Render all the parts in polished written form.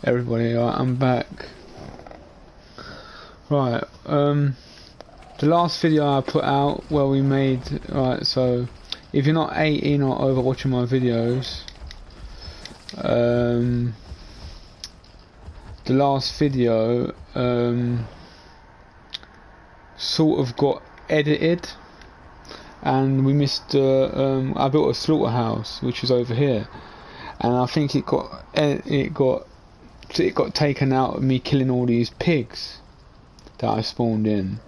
Everybody, right, I'm back. Right, the last video I put out where we made, right, so if you're not 18 or over watching my videos, the last video sort of got edited, and we missed I built a slaughterhouse which is over here, and I think it got taken out of me killing all these pigs that I spawned in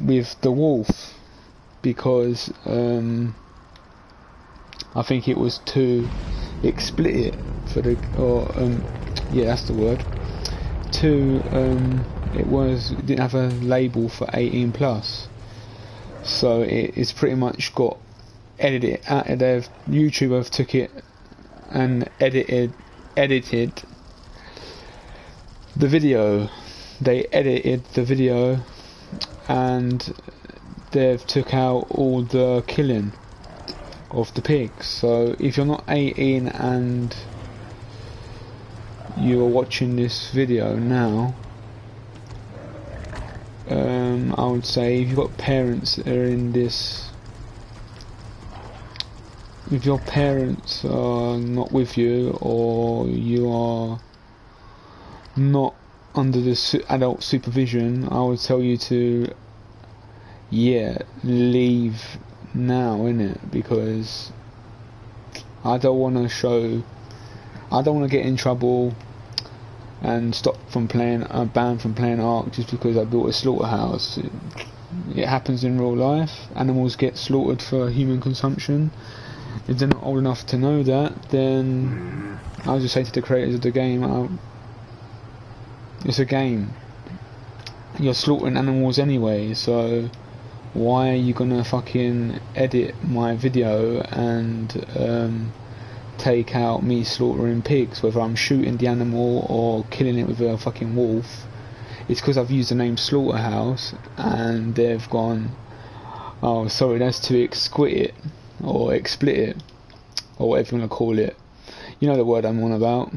with the wolf, because I think it was too explicit for the, or yeah, that's the word, too it didn't have a label for 18 plus, so it's pretty much got edited out of there. YouTube have took it and edited the video. They edited the video and they've took out all the killing of the pigs. So if you're not 18 and you're watching this video now, I would say if you've got parents that are in this, if your parents are not with you, or you are not under the adult supervision, I would tell you to, yeah, leave now, innit? Because I don't want to get in trouble and stop from playing, banned from playing Ark just because I built a slaughterhouse. It happens in real life. Animals get slaughtered for human consumption. If they're not old enough to know that, then I'll just say to the creators of the game, it's a game. You're slaughtering animals anyway, so why are you gonna fucking edit my video and take out me slaughtering pigs, whether I'm shooting the animal or killing it with a fucking wolf? It's because I've used the name slaughterhouse and they've gone, oh sorry, that's too explicit, or explicit, or whatever you want to call it. You know the word I'm on about.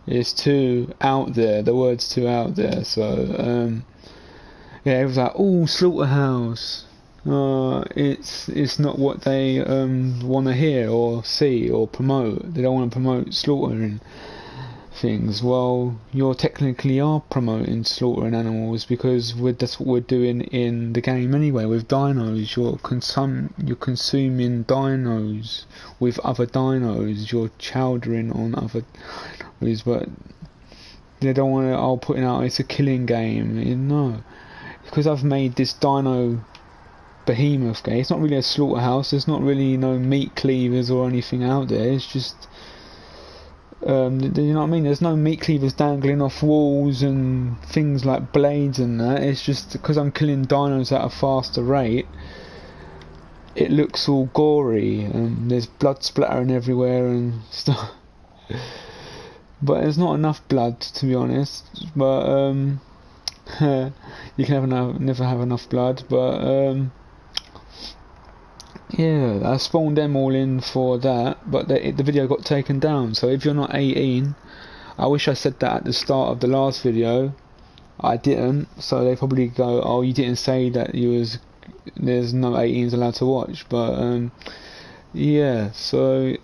It's too out there, the word's too out there. So yeah, it was like, oh, slaughterhouse, it's not what they want to hear or see or promote. They don't want to promote slaughtering things. Well, you technically are promoting slaughtering animals, because that's what we're doing in the game anyway. With dinos, you're consuming dinos with other dinos. You're chowdering on other dinos, but they don't want to. Putting out it's a killing game. No, because I've made this dino behemoth game. It's not really a slaughterhouse. There's not really no meat cleavers or anything out there. It's just you know what I mean? There's no meat cleavers dangling off walls and things like blades and that. It's just because I'm killing dinos at a faster rate, it looks all gory and there's blood splattering everywhere and stuff. But there's not enough blood, to be honest. But you can never have enough blood. But yeah, I spawned them all in for that, but the video got taken down. So if you're not 18, I wish I said that at the start of the last video. I didn't, so they probably go, oh, you didn't say that there's no 18s allowed to watch. But yeah, so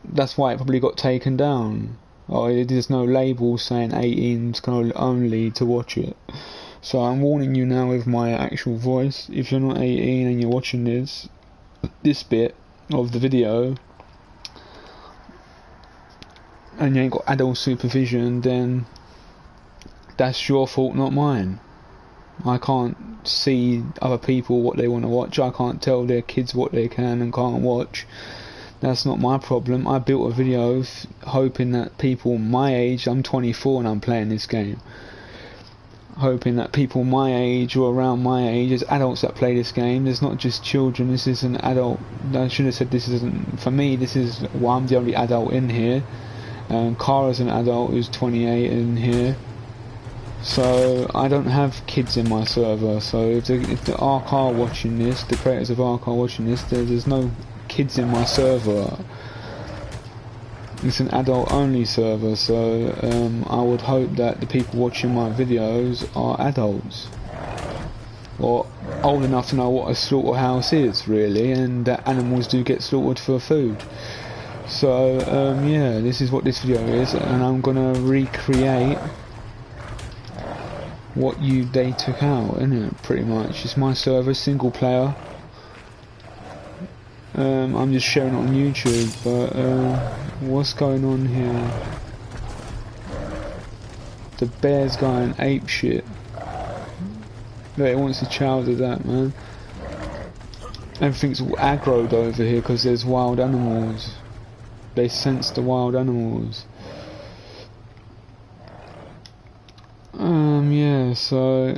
that's why it probably got taken down. Or there's no label saying 18s can only to watch it. So I'm warning you now with my actual voice. If you're not 18 and you're watching this bit of the video and you ain't got adult supervision, then that's your fault, not mine. I can't see other people what they want to watch. I can't tell their kids what they can and can't watch. That's not my problem. I built a video hoping that people my age, I'm 24 and I'm playing this game, hoping that people my age or around my age, there's adults that play this game. There's not just children. This is an adult. I should have said this isn't, for me, this is, well, I'm the only adult in here. Kara's an adult who's 28 in here. So I don't have kids in my server. So if the Ark are watching this, the creators of Ark are watching this, there's no kids in my server. It's an adult only server, so I would hope that the people watching my videos are adults, or old enough to know what a slaughterhouse is really, and that animals do get slaughtered for food. So yeah, this is what this video is, and I'm gonna recreate what they took out, innit? Pretty much. It's my server, single player. I'm just sharing it on YouTube, but what's going on here? The bear's going ape shit. Look, it wants a chow to that, man. Everything's all aggroed over here because there's wild animals. They sense the wild animals. Yeah, so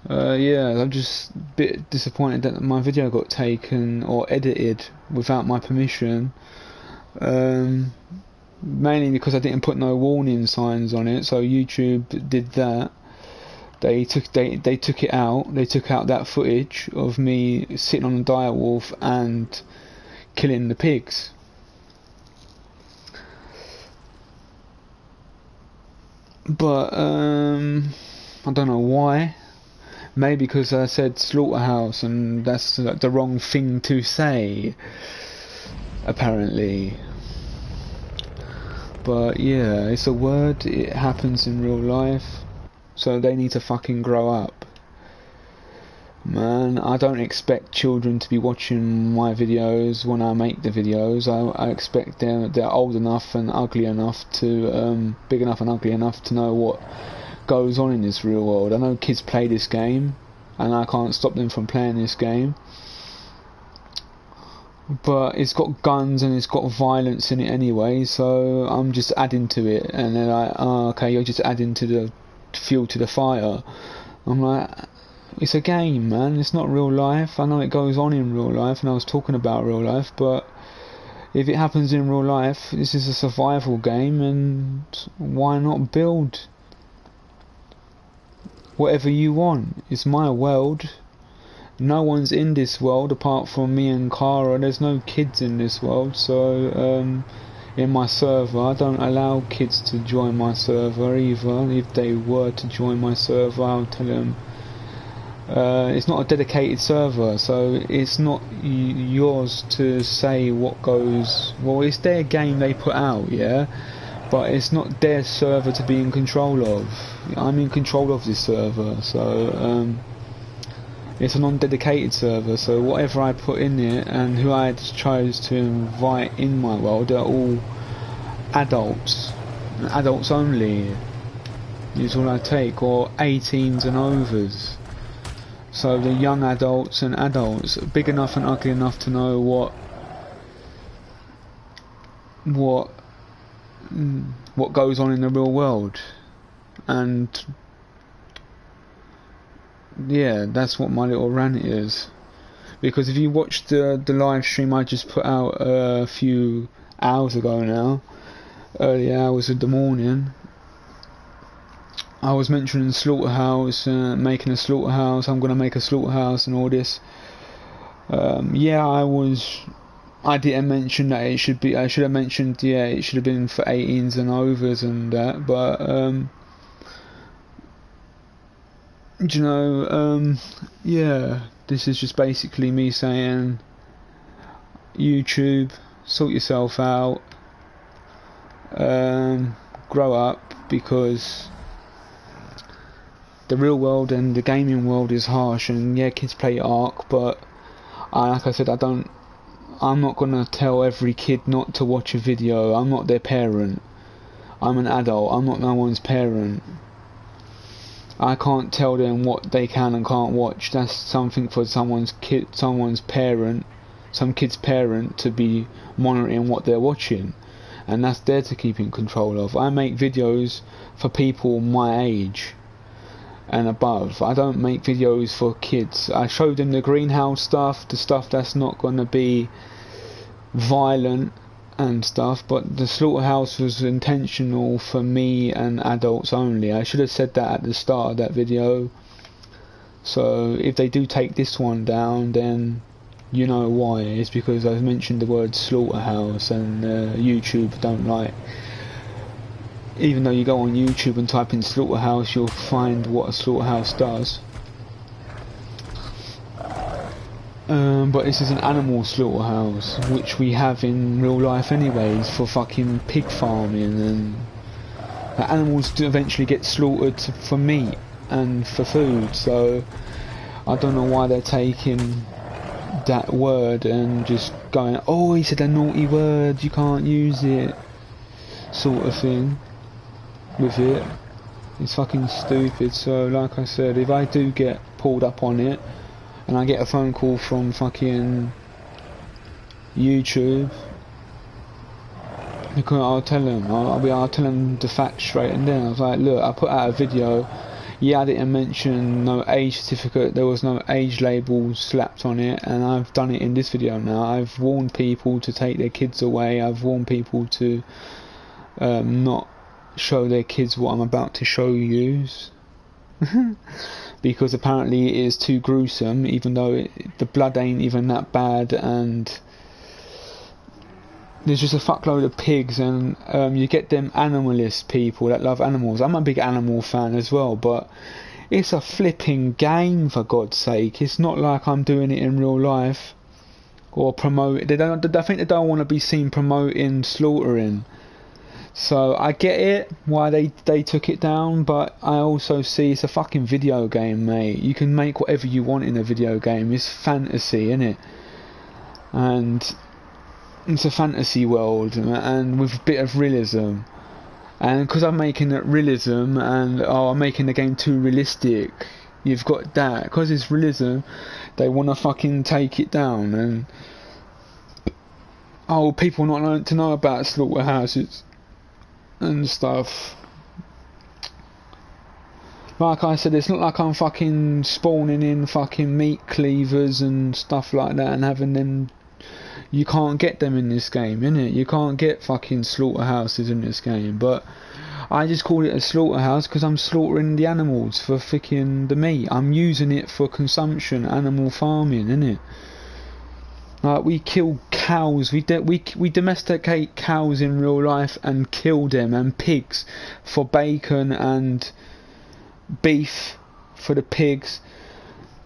yeah, I'm just a bit disappointed that my video got taken or edited without my permission. Mainly because I didn't put no warning signs on it, so YouTube did that. They took it out. They took out that footage of me sitting on a dire wolf and killing the pigs. But I don't know why. Maybe because I said slaughterhouse and that's the wrong thing to say, apparently. But yeah, it's a word, it happens in real life, so they need to fucking grow up. Man, I don't expect children to be watching my videos when I make the videos. I expect they're old enough and ugly enough to, big enough and ugly enough to know what goes on in this real world. I know kids play this game, and I can't stop them from playing this game. But it's got guns and it's got violence in it anyway, so I'm just adding to it. And they're like, oh, okay, you're just adding to the fuel to the fire. I'm like, it's a game, man, it's not real life. I know it goes on in real life, and I was talking about real life, but if it happens in real life, this is a survival game, and why not build whatever you want? It's my world. No one's in this world apart from me and Cara. There's no kids in this world, so in my server I don't allow kids to join my server either. If they were to join my server, I'll tell them it's not a dedicated server, so it's not yours to say what goes. Well, it's their game they put out, yeah, but it's not their server to be in control of. I'm in control of this server, so it's a non-dedicated server, so whatever I put in it and who I chose to invite in my world are all adults, adults only is all I take, or 18s and overs. So the young adults and adults, big enough and ugly enough to know what goes on in the real world. And yeah, that's what my little rant is. Because if you watch the live stream I just put out a few hours ago now, early hours of the morning, I was mentioning slaughterhouse, making a slaughterhouse, I'm gonna make a slaughterhouse and all this. Yeah, I didn't mention that it should be, I should have mentioned, yeah, it should have been for 18s and overs and that, but you know, yeah, this is just basically me saying, YouTube, sort yourself out, grow up, because the real world and the gaming world is harsh. And yeah, kids play Ark, but like I said, I'm not gonna tell every kid not to watch a video. I'm not their parent. I'm an adult. I'm not no one's parent. I can't tell them what they can and can't watch. That's something for someone's parent, some kid's parent, to be monitoring what they're watching, and that's there to keep in control of. I make videos for people my age and above. I don't make videos for kids. I show them the greenhouse stuff, the stuff that's not going to be violent and stuff, but the slaughterhouse was intentional for me and adults only. I should have said that at the start of that video. So if they do take this one down, then you know why. It's because I've mentioned the word slaughterhouse, and YouTube don't like. Even though you go on YouTube and type in slaughterhouse, you'll find what a slaughterhouse does. But this is an animal slaughterhouse, which we have in real life anyways, for fucking pig farming, and the animals do eventually get slaughtered for meat and for food. So I don't know why they're taking that word and just going, oh, he said a naughty word, you can't use it, sort of thing with it. It's fucking stupid. So like I said, if I do get pulled up on it and I get a phone call from fucking YouTube, because I'll tell them, I'll tell them the facts straight and then. I was like, look, I put out a video, yeah, I didn't mention no age certificate, there was no age label slapped on it, and I've done it in this video now. I've warned people to take their kids away, I've warned people to not show their kids what I'm about to show you. Because apparently it is too gruesome, even though the blood ain't even that bad, and there's just a fuckload of pigs, and you get them animalist people that love animals. I'm a big animal fan as well, but it's a flipping game, for God's sake. It's not like I'm doing it in real life or promote. I think they don't want to be seen promoting slaughtering. So I get it why they took it down, but I also see it's a fucking video game, mate. You can make whatever you want in a video game. It's fantasy, innit? And it's a fantasy world, and with a bit of realism. And because I'm making it realism, and I'm making the game too realistic, you've got that. Because it's realism, they want to fucking take it down. And people not learn to know about slaughterhouses and stuff. Like I said, it's not like I'm fucking spawning in fucking meat cleavers and stuff like that and having them. You can't get them in this game, innit? You can't get fucking slaughterhouses in this game. But I just call it a slaughterhouse because I'm slaughtering the animals for fucking the meat. I'm using it for consumption, animal farming, innit? Like, we kill cows, we domesticate cows in real life and kill them, and pigs for bacon and beef for the pigs.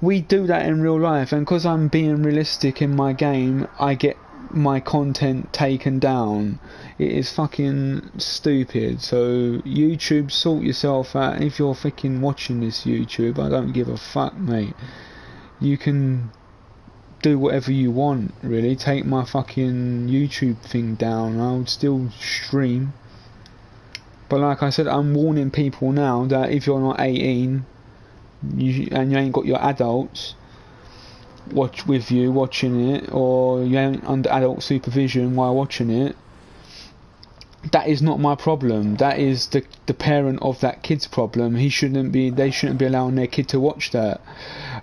We do that in real life, and because I'm being realistic in my game, I get my content taken down. It is fucking stupid. So YouTube, sort yourself out. If you're freaking watching this, YouTube, I don't give a fuck, mate. You can do whatever you want, really. Take my fucking YouTube thing down, I would still stream. But like I said, I'm warning people now that if you're not 18 and you ain't got your adults watching it, or you ain't under adult supervision while watching it, that is not my problem. That is the parent of that kid's problem. They shouldn't be allowing their kid to watch that.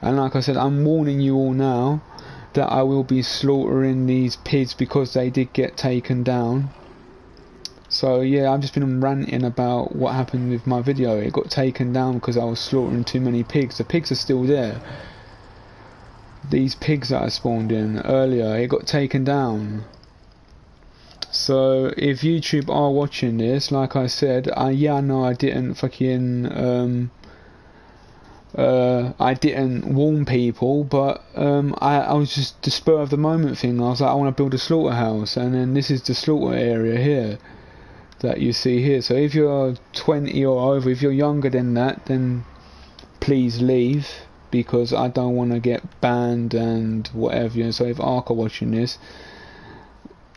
And like I said, I'm warning you all now that I will be slaughtering these pigs because they did get taken down. So yeah, I've just been ranting about what happened with my video. It got taken down because I was slaughtering too many pigs. The pigs are still there. These pigs that I spawned in earlier, it got taken down. So if YouTube are watching this, like I said, I didn't fucking I didn't warn people, but I was just the spur of the moment thing. I was like, I want to build a slaughterhouse, and then this is the slaughter area here that you see here. So if you're 20 or over, if you're younger than that, then please leave, because I don't want to get banned and whatever. So if Ark are watching this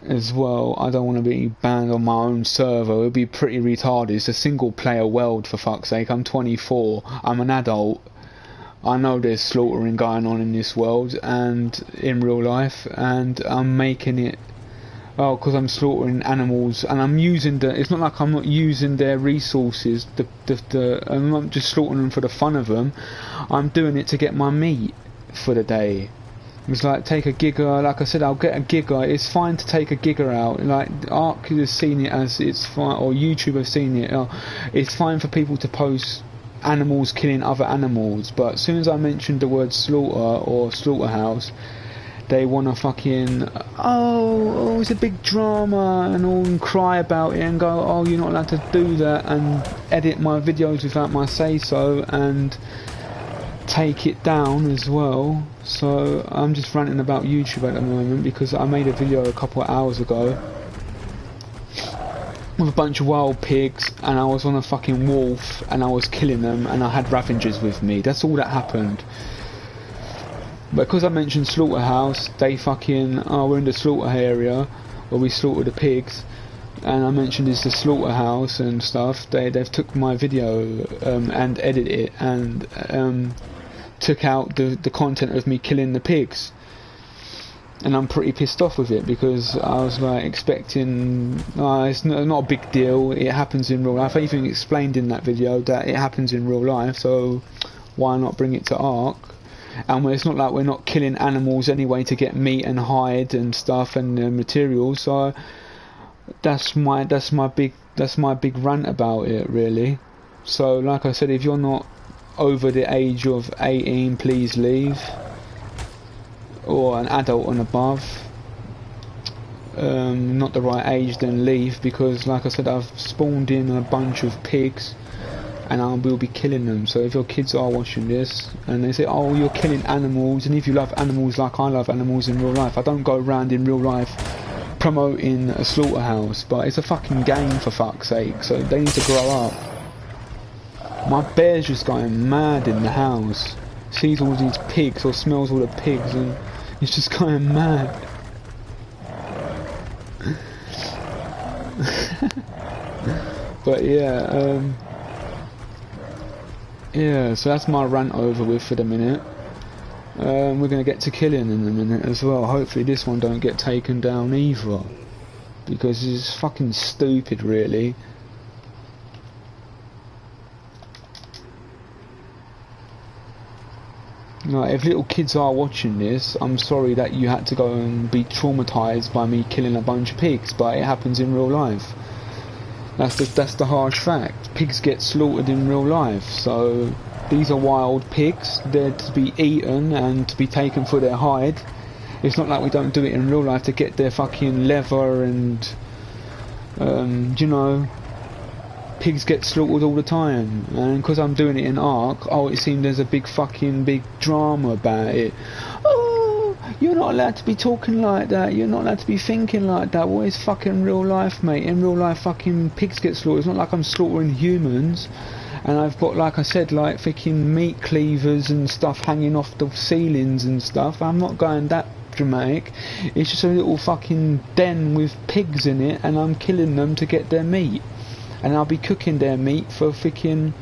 as well, I don't want to be banned on my own server. It would be pretty retarded. It's a single player world, for fuck's sake. I'm 24, I'm an adult, I know there's slaughtering going on in this world and in real life, and I'm making it because I'm slaughtering animals, and I'm using it's not like I'm not using their resources. I'm not just slaughtering them for the fun of them. I'm doing it to get my meat for the day. It's like, take a giga, like I said, I'll get a giga. It's fine to take a giga out. Like, Ark has seen it as it's fine, or YouTube have seen it. It's fine for people to post animals killing other animals, but as soon as I mentioned the word slaughter or slaughterhouse, they want to fucking, oh, it's a big drama and all, and cry about it and go, oh, you're not allowed to do that, and edit my videos without my say so, and take it down as well. So I'm just ranting about YouTube at the moment because I made a video a couple of hours ago with a bunch of wild pigs, and I was on a fucking wolf and I was killing them, and I had ravengers with me. That's all that happened. But because I mentioned slaughterhouse, they fucking, oh, we're in the slaughter area where we slaughter the pigs, and I mentioned it's the slaughterhouse and stuff. They've took my video and edited it and took out the content of me killing the pigs. And I'm pretty pissed off with it because I was like expecting, it's not a big deal, it happens in real life. I even explained in that video that it happens in real life, so why not bring it to Ark? And it's not like we're not killing animals anyway to get meat and hide and stuff and materials. So that's my big rant about it, really. So like I said, if you're not over the age of 18, please leave, or an adult and above, not the right age, then leave, because like I said, I've spawned in a bunch of pigs and I will be killing them. So if your kids are watching this and they say, oh, you're killing animals, and if you love animals like I love animals in real life, I don't go around in real life promoting a slaughterhouse, but it's a fucking game, for fuck's sake, so they need to grow up. My bear's just going mad in the house, sees all these pigs or smells all the pigs and it's just going mad. But yeah, yeah, so that's my rant over with for the minute. We're going to get to killing in a minute as well. Hopefully this one don't get taken down either, because it's fucking stupid, really. Like, if little kids are watching this, I'm sorry that you had to go and be traumatised by me killing a bunch of pigs, but it happens in real life. That's the harsh fact. Pigs get slaughtered in real life, so these are wild pigs. They're to be eaten and to be taken for their hide. It's not like we don't do it in real life to get their fucking leather and, you know, pigs get slaughtered all the time. And because I'm doing it in Ark, oh, it seems there's a big drama about it. Oh, you're not allowed to be talking like that, you're not allowed to be thinking like that. Well, it's fucking real life, mate. In real life, fucking pigs get slaughtered. It's not like I'm slaughtering humans and I've got, like I said, like freaking meat cleavers and stuff hanging off the ceilings and stuff. I'm not going that dramatic. It's just a little fucking den with pigs in it, and I'm killing them to get their meat, and I'll be cooking their meat for freaking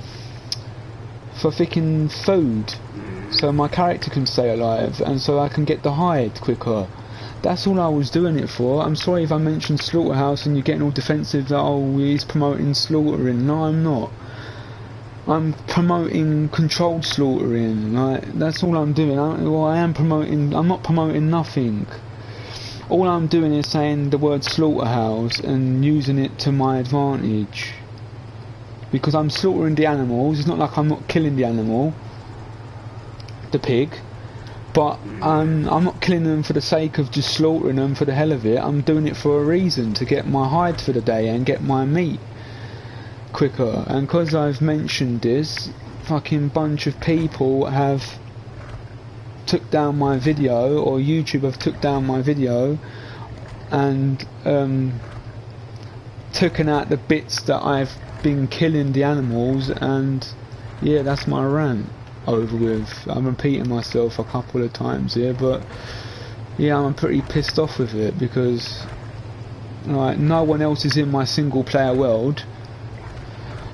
food, so my character can stay alive and so I can get the hide quicker. That's all I was doing it for. I'm sorry if I mentioned slaughterhouse and you're getting all defensive that, oh, he's promoting slaughtering. No, I'm not. I'm promoting controlled slaughtering. Like, that's all I'm doing. I'm not promoting nothing. All I'm doing is saying the word slaughterhouse and using it to my advantage, because I'm slaughtering the animals. It's not like I'm not killing the animal, the pig, but I'm not killing them for the sake of just slaughtering them for the hell of it. I'm doing it for a reason, to get my hide for the day and get my meat quicker. And because I've mentioned this, fucking bunch of people have took down my video, or YouTube have took down my video and taken out the bits that I've been killing the animals. And yeah, that's my rant over with. I'm repeating myself a couple of times here, but yeah, I'm pretty pissed off with it, because like, no one else is in my single player world.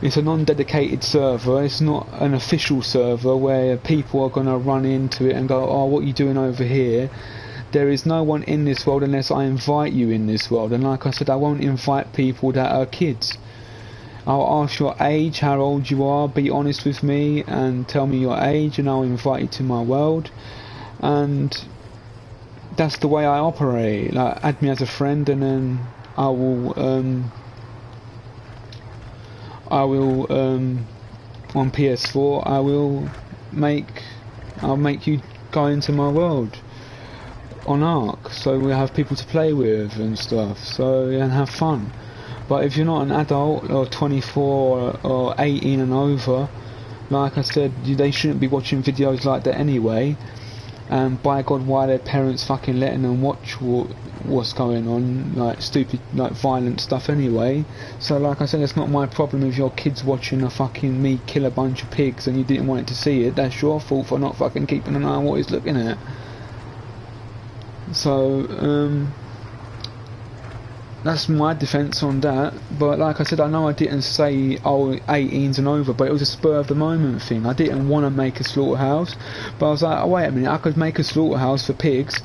It's a non-dedicated server. It's not an official server where people are going to run into it and go, oh, what are you doing over here? There is no one in this world unless I invite you in this world. And like I said, I won't invite people that are kids. I'll ask your age, how old you are, be honest with me and tell me your age, and I'll invite you to my world. And that's the way I operate. Like, add me as a friend, and then I will on PS4, I'll make you go into my world on Ark, so we have people to play with and stuff, so and have fun. But if you're not an adult or 24 or 18 and over, like I said, they shouldn't be watching videos like that anyway. And by God, why their parents fucking letting them watch what's going on, like stupid, like violent stuff anyway. So like I said, it's not my problem if your kid's watching a fucking me kill a bunch of pigs and you didn't want it to see it. That's your fault for not fucking keeping an eye on what he's looking at. So that's my defence on that. But like I said, I know I didn't say 18s and over, but it was a spur of the moment thing. I didn't want to make a slaughterhouse, but I was like, oh, wait a minute, I could make a slaughterhouse for pigs,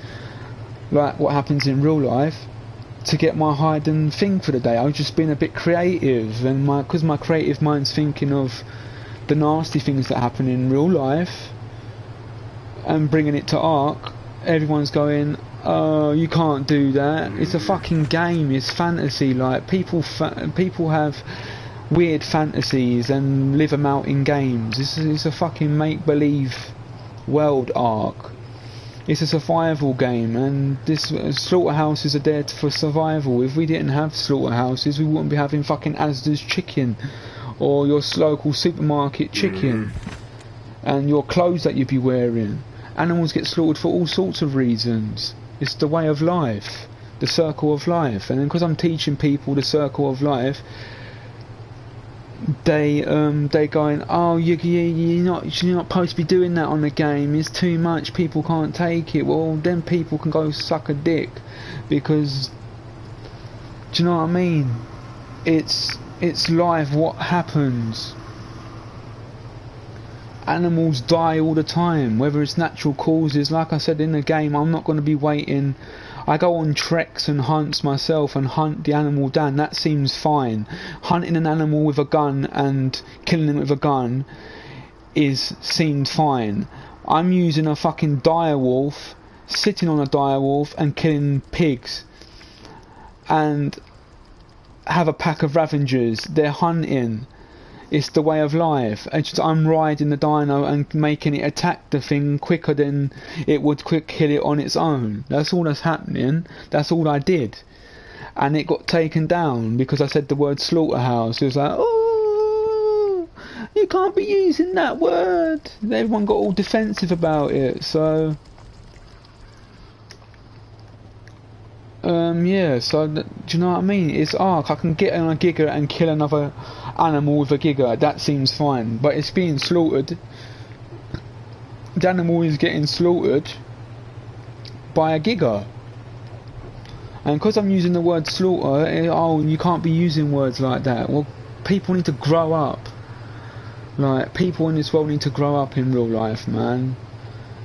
like what happens in real life, to get my hide and thing for the day. I was just being a bit creative, and because my creative mind's thinking of the nasty things that happen in real life and bringing it to Ark, everyone's going, oh, you can't do that. It's a fucking game. It's fantasy. Like people have weird fantasies and live them out in games. It's a fucking make-believe world, Ark. It's a survival game, and this slaughterhouses are there for survival. If we didn't have slaughterhouses, we wouldn't be having fucking Asda's chicken or your local supermarket chicken and your clothes that you'd be wearing. Animals get slaughtered for all sorts of reasons. It's the way of life, the circle of life. And then because I'm teaching people the circle of life, they going, oh, you're not supposed to be doing that on the game. It's too much. People can't take it. Well, then people can go suck a dick, because do you know what I mean? It's life. What happens? Animals die all the time, whether it's natural causes. Like I said, in the game, I'm not going to be waiting. I go on treks and hunts myself and hunt the animal down. That seems fine. Hunting an animal with a gun and killing it with a gun seemed fine. I'm using a fucking dire wolf, sitting on a dire wolf and killing pigs, and have a pack of Ravengers. They're hunting. It's the way of life. I'm riding the dino and making it attack the thing quicker than it would quick kill it on its own. That's all that's happening. That's all I did. And it got taken down because I said the word slaughterhouse. It was like, oh, you can't be using that word. Everyone got all defensive about it. So yeah, so do you know what I mean? It's Ark. I can get on a Giga and kill another animal with a Giga. That seems fine, but it's being slaughtered. The animal is getting slaughtered by a Giga, and because I'm using the word slaughter, oh, you can't be using words like that. Well, people need to grow up. Like, people in this world need to grow up in real life, man.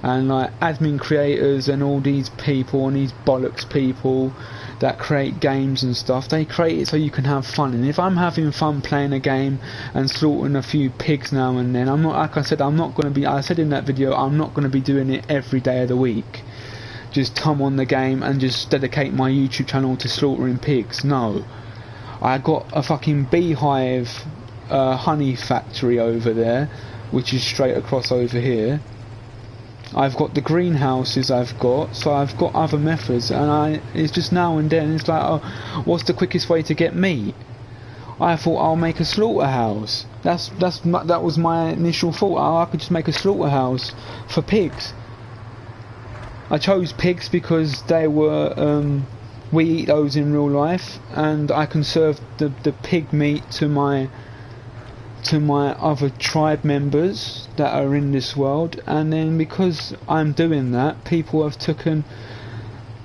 And like admin creators and all these people and these bollocks people that create games and stuff, they create it so you can have fun. And if I'm having fun playing a game and slaughtering a few pigs now and then, I'm not, like I said, I'm not going to be, I said in that video, I'm not going to be doing it every day of the week. Just come on the game and just dedicate my YouTube channel to slaughtering pigs. No. I got a fucking beehive honey factory over there, which is straight across over here. I've got the greenhouses so I've got other methods, and it's just now and then it's like, oh, what's the quickest way to get meat? I thought I'll make a slaughterhouse. That was my initial thought. Oh, I could just make a slaughterhouse for pigs. I chose pigs because they were we eat those in real life, and I can serve the pig meat to my other tribe members that are in this world. And then because I'm doing that, people have taken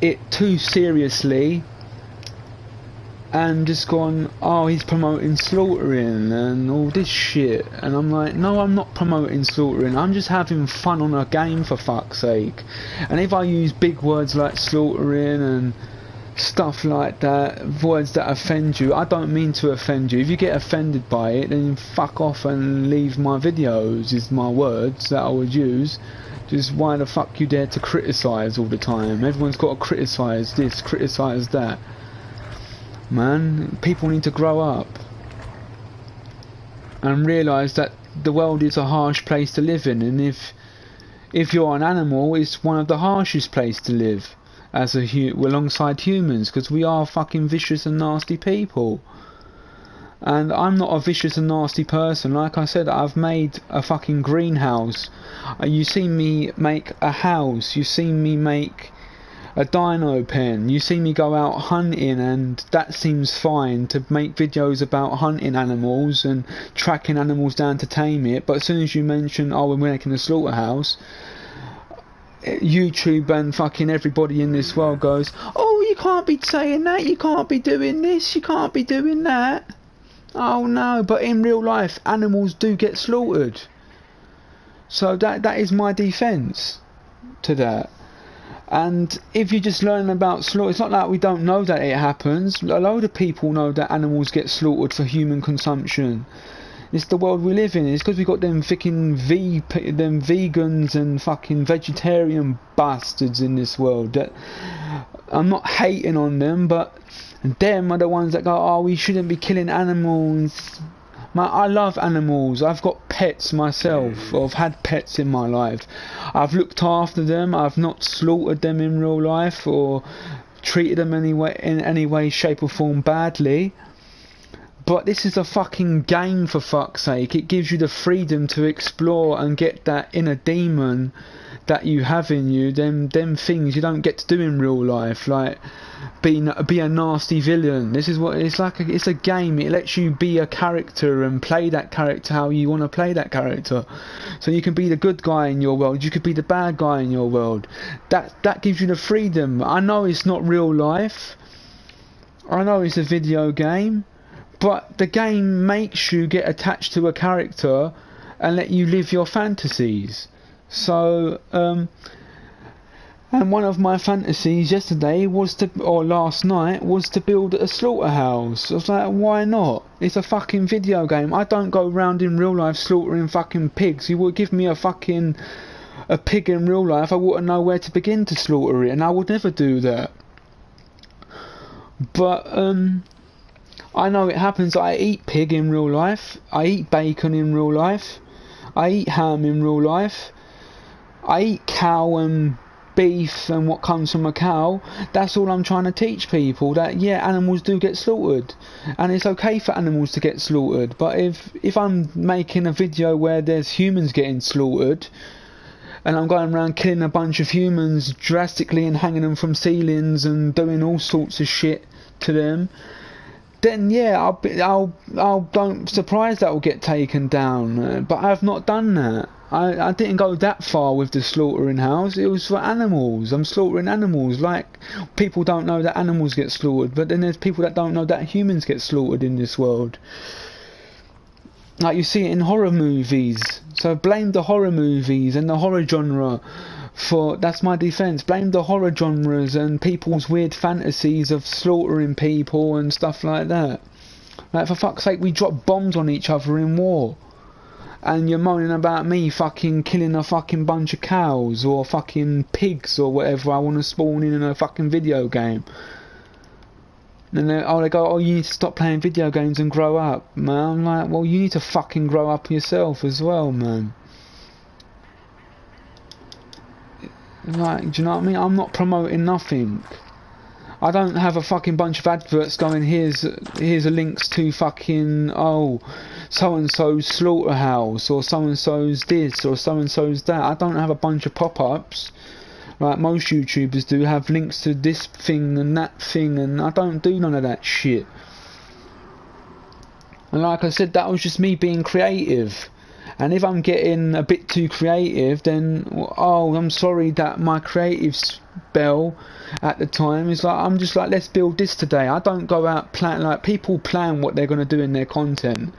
it too seriously and just gone, oh, he's promoting slaughtering and all this shit. And I'm like, no, I'm not promoting slaughtering, I'm just having fun on a game, for fuck's sake. And if I use big words like slaughtering and stuff like that, words that offend you, I don't mean to offend you. If you get offended by it, then fuck off and leave my videos, is my words that I would use. Just why the fuck you dare to criticise all the time? Everyone's got to criticise this, criticise that. Man, people need to grow up and realise that the world is a harsh place to live in, and if you're an animal, it's one of the harshest places to live as alongside humans, because we are fucking vicious and nasty people. And I'm not a vicious and nasty person. Like I said, I've made a fucking greenhouse. You see me make a house. You see me make a dino pen. You see me go out hunting, and that seems fine to make videos about hunting animals and tracking animals down to tame it. But as soon as you mention, oh, we're making a slaughterhouse, YouTube and fucking everybody in this world goes, oh, you can't be saying that, you can't be doing this, you can't be doing that. Oh no, but in real life animals do get slaughtered. So that is my defence to that. And if you just learn about slaughter, it's not like we don't know that it happens. A load of people know that animals get slaughtered for human consumption. It's the world we live in. It's because we got them fucking them vegans and fucking vegetarian bastards in this world. That I'm not hating on them, but them are the ones that go, oh, we shouldn't be killing animals. I love animals. I've got pets myself. I've had pets in my life. I've looked after them. I've not slaughtered them in real life or treated them in any way, shape or form badly. But this is a fucking game, for fuck's sake. It gives you the freedom to explore and get that inner demon that you have in you. Them things you don't get to do in real life, like be a nasty villain. This is what it's like. It's a game. It lets you be a character and play that character how you want to play that character. So you can be the good guy in your world. You could be the bad guy in your world. That gives you the freedom. I know it's not real life. I know it's a video game. But the game makes you get attached to a character and let you live your fantasies. So, and one of my fantasies yesterday or last night, was to build a slaughterhouse. I was like, why not? It's a fucking video game. I don't go around in real life slaughtering fucking pigs. You would give me a pig in real life, I wouldn't know where to begin to slaughter it, and I would never do that. But, I know it happens. I eat pig in real life. I eat bacon in real life. I eat ham in real life. I eat cow and beef and what comes from a cow. That's all I'm trying to teach people, that yeah, animals do get slaughtered, and it's okay for animals to get slaughtered. But if I'm making a video where there's humans getting slaughtered, and I'm going around killing a bunch of humans drastically and hanging them from ceilings and doing all sorts of shit to them, then yeah, I'll don't surprised that will get taken down. But I've not done that. I didn't go that far with the slaughtering house. It was for animals. I'm slaughtering animals. Like, people don't know that animals get slaughtered, but then there's people that don't know that humans get slaughtered in this world. Like, you see it in horror movies. So blame the horror movies and the horror genre. That's my defence. Blame the horror genres and people's weird fantasies of slaughtering people and stuff like that. Like, for fuck's sake, we drop bombs on each other in war, and you're moaning about me fucking killing a fucking bunch of cows or fucking pigs or whatever I want to spawn in a fucking video game. And they go, oh, you need to stop playing video games and grow up, man. I'm like, well, you need to fucking grow up yourself as well, man. Like, do you know what I mean? I'm not promoting nothing. I don't have a fucking bunch of adverts going, here's a links to fucking, oh, so-and-so's slaughterhouse, or so-and-so's this, or so-and-so's that. I don't have a bunch of pop-ups like most YouTubers do, have links to this thing and that thing, and I don't do none of that shit. And like I said, that was just me being creative. And if I'm getting a bit too creative, then, oh, I'm sorry that my creative spell at the time is like, I'm just like, let's build this today. I don't go out plan, like people plan what they're going to do in their content.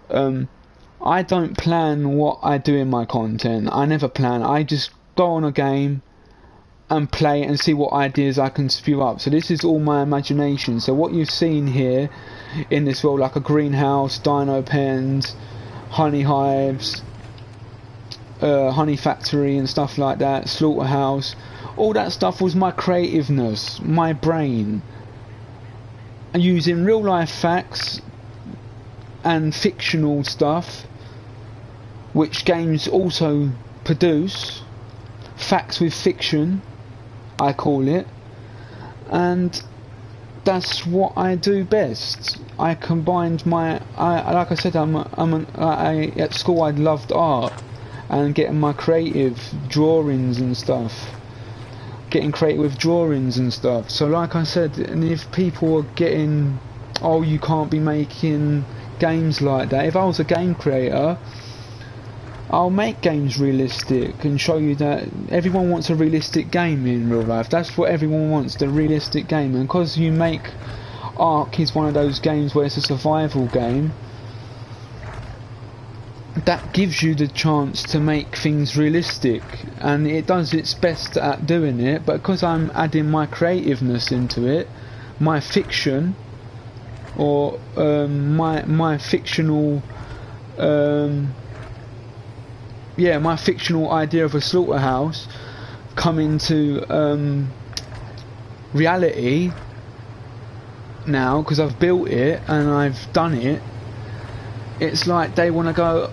I don't plan what I do in my content. I never plan. I just go on a game and play and see what ideas I can spew up. So this is all my imagination. So what you've seen here in this world, like a greenhouse, dino pens, honey hives, honey factory and stuff like that, slaughterhouse, all that stuff was my creativeness, my brain, and using real life facts and fictional stuff which games also produce, facts with fiction, I call it, and that's what I do best. I combined like I said, at school I loved art and getting my creative drawings and stuff. So like I said, and if people are getting, oh, you can't be making games like that. If I was a game creator, I'll make games realistic and show you that everyone wants a realistic game in real life. That's what everyone wants, the realistic game. And because you make Ark is one of those games where it's a survival game, that gives you the chance to make things realistic, and it does its best at doing it. But because I'm adding my creativeness into it, my fiction, or my fictional my fictional idea of a slaughterhouse coming to reality now, because I've built it and I've done it, it's like they want to go,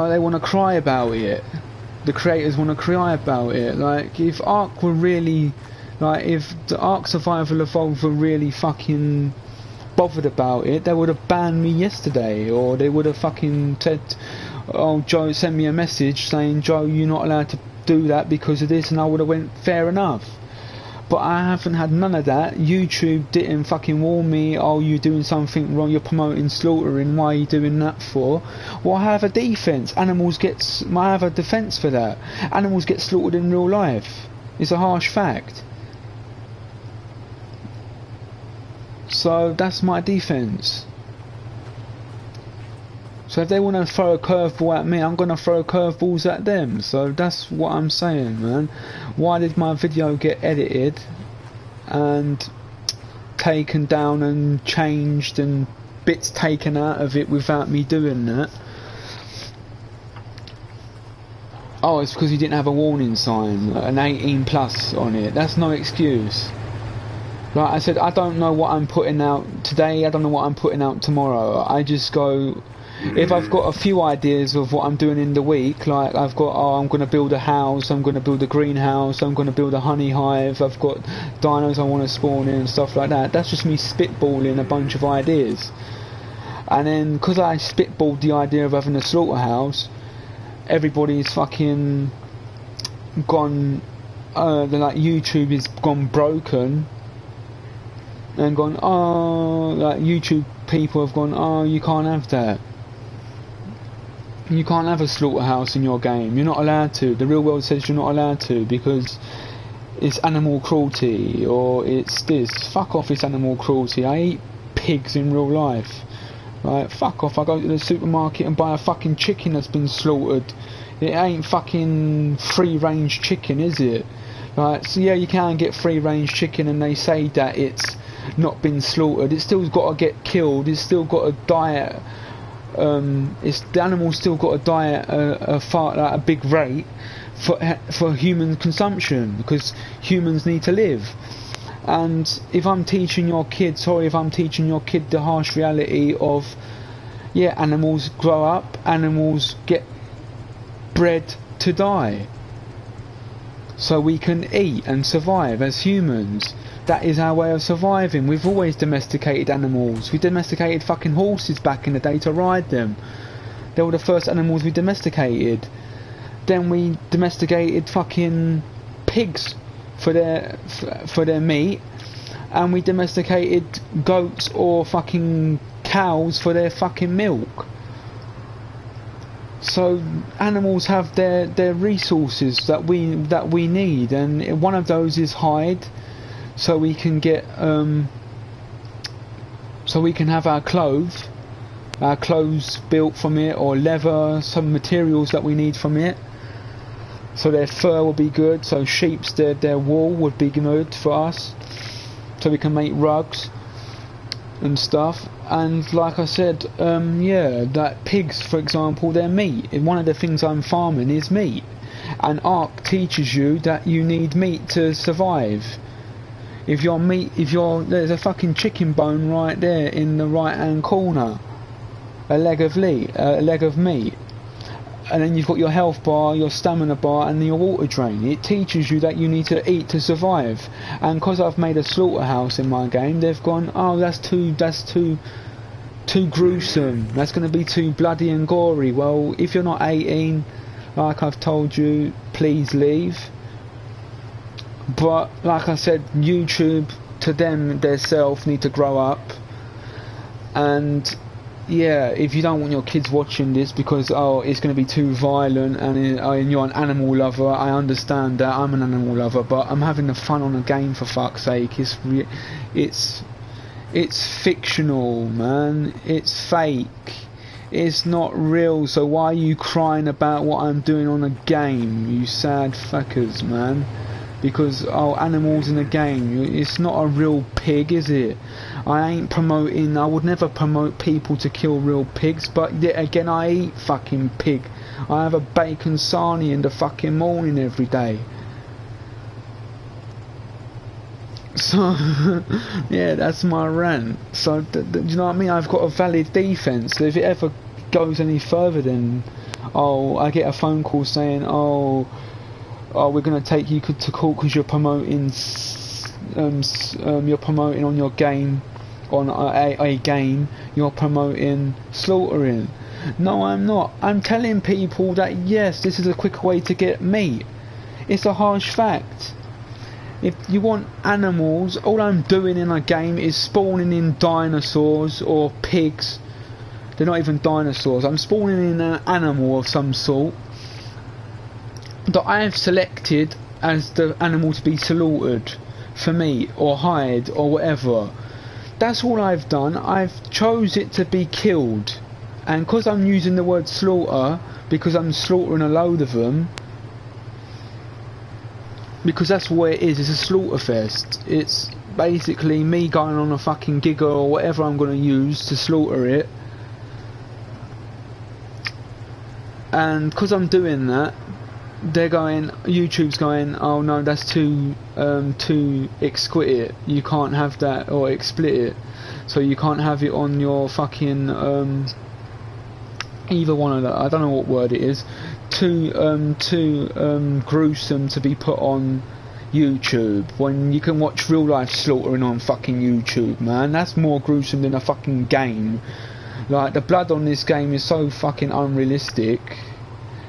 they want to cry about it. The creators want to cry about it. Like, if Ark were really, like, if the Ark Survival Evolved were really fucking bothered about it, they would have banned me yesterday, or they would have fucking said, oh, Joe, send me a message saying, Joe, you're not allowed to do that because of this, and I would have went, fair enough. But I haven't had none of that. YouTube didn't fucking warn me, oh, you're doing something wrong, you're promoting slaughtering, why are you doing that for? Well, I have a defence. I have a defence for that. Animals get slaughtered in real life. It's a harsh fact. So that's my defence. So if they want to throw a curveball at me, I'm going to throw curveballs at them. So that's what I'm saying, man. Why did my video get edited and taken down and changed and bits taken out of it without me doing that? Oh, it's because you didn't have a warning sign, an 18 plus on it. That's no excuse. Like I said, I don't know what I'm putting out today, I don't know what I'm putting out tomorrow. I just go, if I've got a few ideas of what I'm doing in the week, like I've got, oh, I'm going to build a house, I'm going to build a greenhouse, I'm going to build a honey hive, I've got dinos I want to spawn in and stuff like that. That's just me spitballing a bunch of ideas. And then, because I spitballed the idea of having a slaughterhouse, everybody's fucking gone, like YouTube has gone broken and gone, oh, like YouTube people have gone, oh, you can't have that. You can't have a slaughterhouse in your game. You're not allowed to. The real world says you're not allowed to because it's animal cruelty, or it's this. Fuck off, it's animal cruelty. I eat pigs in real life. Right, fuck off. I go to the supermarket and buy a fucking chicken that's been slaughtered. It ain't fucking free range chicken, is it? Right, so yeah, you can get free range chicken and they say that it's not been slaughtered. It's still got to get killed. It's still got to die. The animal's still got to die at a big rate for human consumption, because humans need to live. And if I'm teaching your kid the harsh reality of, yeah, animals grow up, animals get bred to die, so we can eat and survive as humans. That is our way of surviving. We've always domesticated animals. We domesticated fucking horses back in the day to ride them. They were the first animals we domesticated. Then we domesticated fucking pigs for their meat, and we domesticated goats or fucking cows for their fucking milk. So animals have their resources that we need, and one of those is hide. So we can get, so we can have our clothes built from it, or leather, some materials that we need from it. So their fur will be good. So sheep's their wool would be good for us. So we can make rugs and stuff. And like I said, yeah, that pigs, for example, their meat. One of the things I'm farming is meat, and Ark teaches you that you need meat to survive. There's a fucking chicken bone right there in the right hand corner, a leg of meat. and then you've got your health bar, your stamina bar, and your water drain. It teaches you that you need to eat to survive. And because I've made a slaughterhouse in my game, they've gone, oh, that's too gruesome. That's going to be too bloody and gory. Well, if you're not 18, like I've told you, please leave. But like I said, YouTube, to them, their self, need to grow up. And yeah, if you don't want your kids watching this because it's going to be too violent and you're an animal lover, I understand that. I'm an animal lover, but I'm having the fun on a game, for fuck's sake. It's fictional, man. It's fake. It's not real. So why are you crying about what I'm doing on a game, you sad fuckers, man? Because animals in a game, it's not a real pig, is it? I would never promote people to kill real pigs, but yet again I eat fucking pig. I have a bacon sarnie in the fucking morning every day. So yeah, that's my rant. So do you know what I mean? I've got a valid defence. So if it ever goes any further, then I get a phone call saying we're going to take you to court because you're promoting on your game, on a game, you're promoting slaughtering. No, I'm not. I'm telling people that yes, this is a quicker way to get meat. It's a harsh fact. If you want animals, all I'm doing in a game is spawning in dinosaurs or pigs. They're not even dinosaurs. I'm spawning in an animal of some sort that I have selected as the animal to be slaughtered for meat or hide or whatever. That's all I've done. I've chose it to be killed, and because I'm using the word slaughter, because I'm slaughtering a load of them, because that's what it is. It's a slaughter fest. It's basically me going on a fucking Giga or whatever I'm going to use to slaughter it, and because I'm doing that, YouTube's going, oh no, that's too explicit. You can't have that, or explicit. So you can't have it on your fucking either one of that. I don't know what word it is. Too gruesome to be put on YouTube. When you can watch real life slaughtering on fucking YouTube, man. That's more gruesome than a fucking game. Like, the blood on this game is so fucking unrealistic.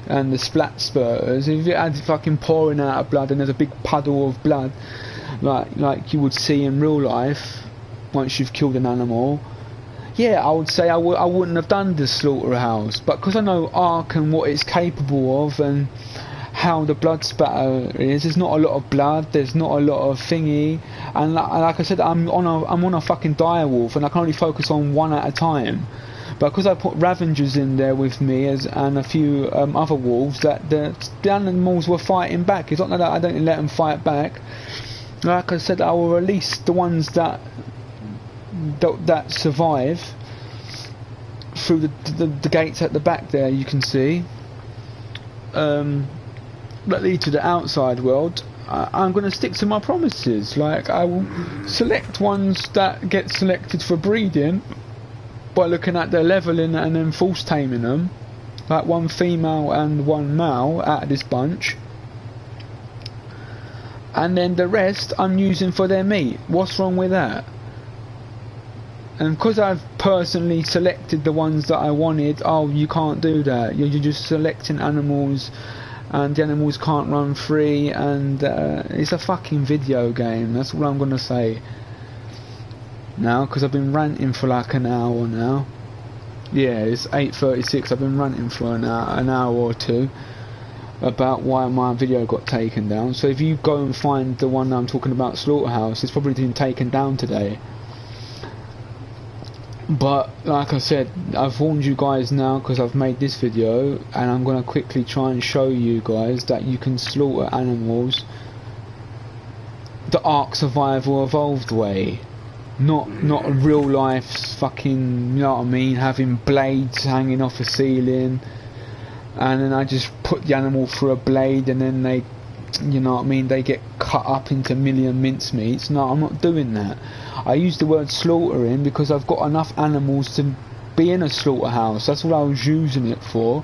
And the splat spurters, if you had fucking pouring out of blood and there's a big puddle of blood like you would see in real life once you've killed an animal, yeah, I would say I wouldn't have done the slaughterhouse. But because I know Ark and what it's capable of and how the blood spatter is, there's not a lot of blood, there's not a lot of thingy, and like I said, I'm on a fucking direwolf and I can only focus on one at a time. But because I put Ravengers in there with me and a few other wolves, that the animals were fighting back. It's not that I don't let them fight back. Like I said, I will release the ones that survive through the gates at the back there. You can see that lead to the outside world. I'm going to stick to my promises. Like, I will select ones that get selected for breeding by looking at their leveling and then force taming them, like one female and one male out of this bunch, and then the rest I'm using for their meat. What's wrong with that? And because I've personally selected the ones that I wanted, you can't do that. You're just selecting animals, and the animals can't run free, and it's a fucking video game. That's all I'm gonna say now, because I've been ranting for like an hour now. Yeah, it's 8:36. I've been ranting for an hour or two about why my video got taken down. So if you go and find the one that I'm talking about, Slaughterhouse, it's probably been taken down today. But like I said, I've warned you guys now because I've made this video, and I'm going to quickly try and show you guys that you can slaughter animals the Ark Survival Evolved way. Not a real life fucking, you know what I mean, having blades hanging off a ceiling and then I just put the animal through a blade and then they, you know what I mean, they get cut up into million mincemeats. No, I'm not doing that. I use the word slaughtering because I've got enough animals to be in a slaughterhouse. That's what I was using it for.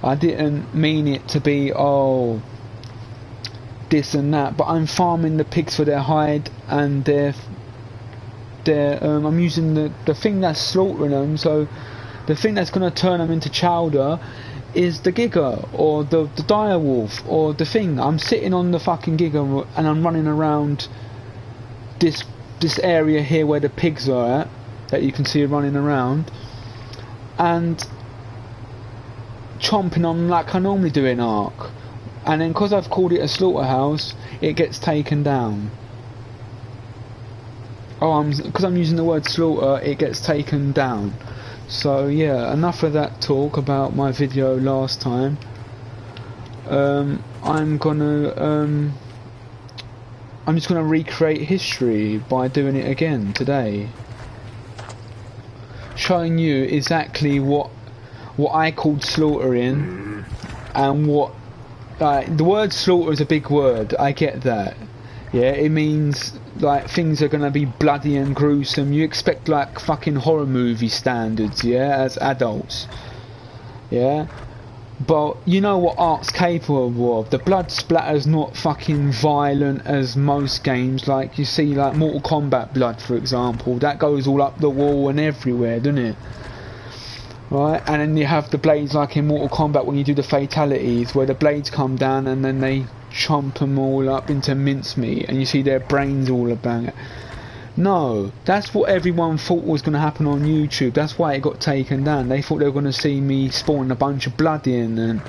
I didn't mean it to be, oh, this and that, but I'm farming the pigs for their hide and I'm using the thing that's slaughtering them, so the thing that's going to turn them into chowder is the Giga or the dire wolf or the thing. I'm sitting on the fucking Giga and I'm running around this area here where the pigs are at, that you can see running around, and chomping on like I normally do in Ark, and then because I've called it a slaughterhouse, it gets taken down. Because I'm using the word slaughter, it gets taken down. So yeah, enough of that talk about my video last time. I'm just gonna recreate history by doing it again today, showing you exactly what I called slaughtering, and what the word slaughter is a big word. I get that. Yeah, it means like things are gonna be bloody and gruesome. You expect like fucking horror movie standards, yeah, as adults. Yeah, but you know what Ark's capable of. The blood splatter's not fucking violent as most games. Like you see, like Mortal Kombat blood, for example, that goes all up the wall and everywhere, doesn't it? Right, and then you have the blades like in Mortal Kombat when you do the fatalities, where the blades come down and then they chomp them all up into mincemeat, and you see their brains all about it. No, that's what everyone thought was going to happen on YouTube. That's why it got taken down. They thought they were going to see me spawn a bunch of blood in, and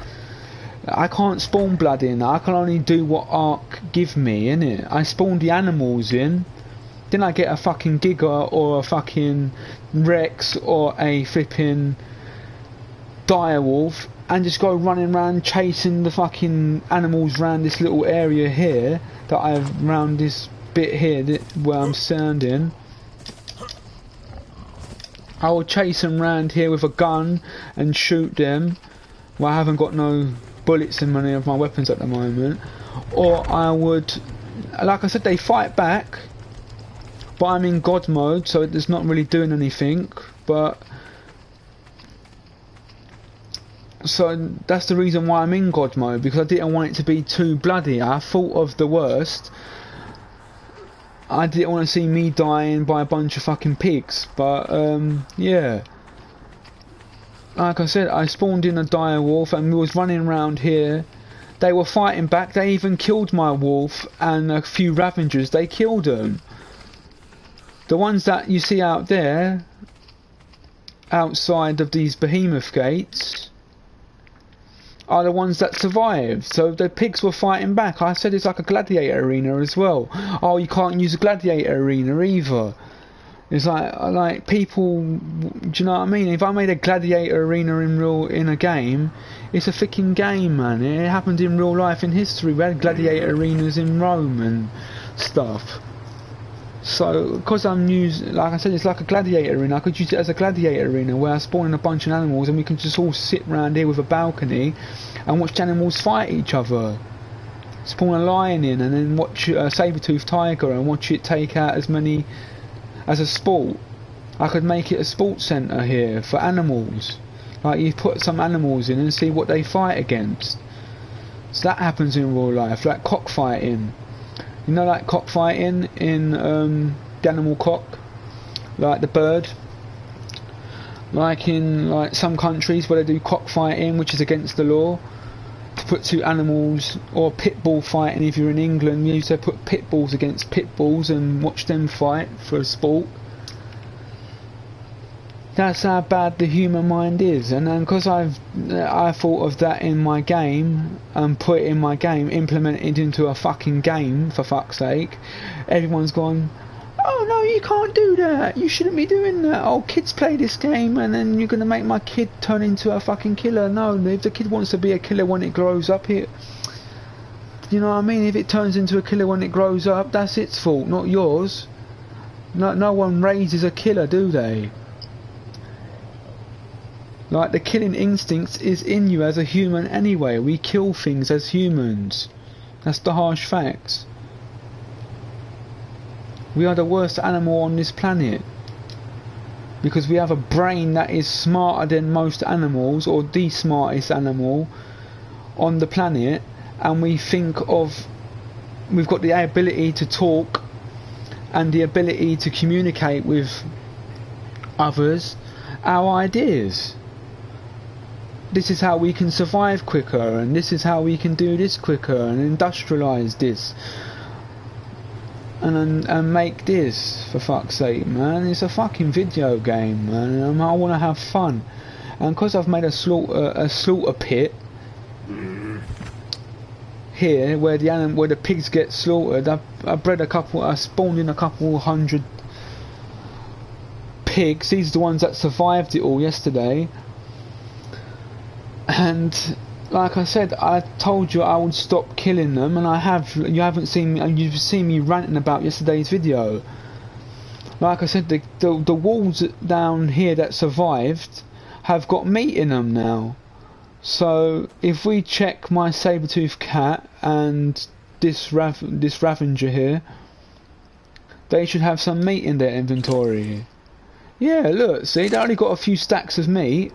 I can't spawn blood in. I can only do what Ark give me, innit? I spawn the animals in, then I get a fucking Giga or a fucking Rex or a flipping direwolf, and just go running around chasing the fucking animals around this little area here that I've round this bit here where I'm standing. I will chase them round here with a gun and shoot them. Well, I haven't got no bullets in any of my weapons at the moment. Or I would, like I said, they fight back, but I'm in God mode, so it's not really doing anything. But so that's the reason why I'm in God mode, because I didn't want it to be too bloody. I thought of the worst. I didn't want to see me dying by a bunch of fucking pigs. But yeah, like I said, I spawned in a dire wolf and we was running around here. They were fighting back. They even killed my wolf and a few Ravengers. They killed them. The ones that you see out there outside of these behemoth gates are the ones that survived. So the pigs were fighting back. I said it's like a gladiator arena as well. Oh, you can't use a gladiator arena either. It's like people, do you know what I mean? If I made a gladiator arena in a game, it's a freaking game, man. It happened in real life in history. We had gladiator arenas in Rome and stuff. So, because I'm using, like I said, it's like a gladiator arena. I could use it as a gladiator arena where I spawn in a bunch of animals and we can just all sit round here with a balcony and watch the animals fight each other. Spawn a lion in and then watch a saber-toothed tiger and watch it take out as many as a sport. I could make it a sports centre here for animals. Like you put some animals in and see what they fight against. So that happens in real life, like cockfighting. You know, like cockfighting in the animal cock, like the bird. Like in like some countries where they do cockfighting, which is against the law, to put two animals, or pit bull fighting. If you're in England, you used to put pit bulls against pit bulls and watch them fight for a sport. That's how bad the human mind is, and because I thought of that in my game and put it in my game, implemented into a fucking game, for fuck's sake, everyone's gone, oh no, you can't do that, you shouldn't be doing that, oh kids play this game and then you're going to make my kid turn into a fucking killer. No, if the kid wants to be a killer when it grows up, you know what I mean, if it turns into a killer when it grows up, that's its fault, not yours. No one raises a killer, do they? Like, the killing instinct is in you as a human anyway. We kill things as humans. That's the harsh facts. We are the worst animal on this planet. because we have a brain that is smarter than most animals, or the smartest animal on the planet, and we've got the ability to talk and the ability to communicate with others our ideas. This is how we can survive quicker, and this is how we can do this quicker, and industrialise this, and make this, for fuck's sake, man. It's a fucking video game, man, and I want to have fun. And because I've made a slaughter pit here, where the pigs get slaughtered, I spawned in a couple hundred pigs. These are the ones that survived it all yesterday. And like I said, I told you I would stop killing them, and I have. You haven't seen me. You've seen me ranting about yesterday's video. Like I said, the walls down here that survived have got meat in them now. So if we check my saber-toothed cat and this Ravager here, they should have some meat in their inventory. Yeah, look, see, they only got a few stacks of meat.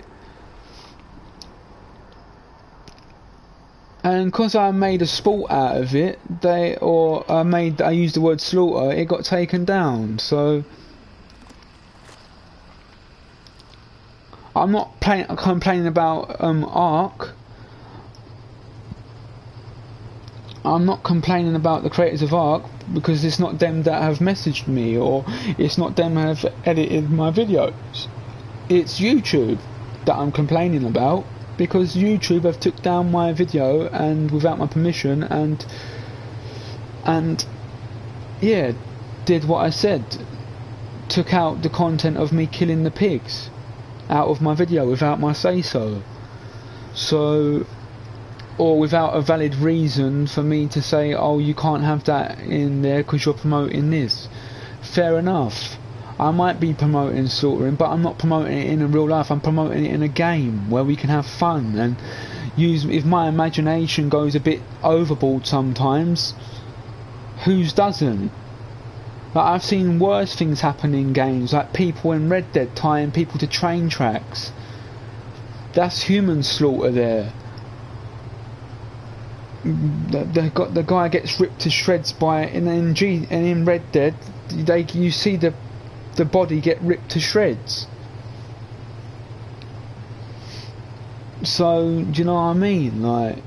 And because I made a sport out of it, I used the word slaughter, it got taken down. So I'm not complaining about Ark. I'm not complaining about the creators of Ark, because it's not them that have messaged me, or it's not them that have edited my videos. It's YouTube that I'm complaining about, because YouTube have took down my video and without my permission, and yeah, did what I said, took out the content of me killing the pigs out of my video without my say so, or without a valid reason for me to say, oh, you can't have that in there because you're promoting this. Fair enough, I might be promoting slaughtering, but I'm not promoting it in real life. I'm promoting it in a game where we can have fun and use. If my imagination goes a bit overboard sometimes, whose doesn't? Like, I've seen worse things happen in games, like people in Red Dead tying people to train tracks. That's human slaughter there. The guy gets ripped to shreds by, and in Red Dead, you see the body get ripped to shreds. So, do you know what I mean? Like,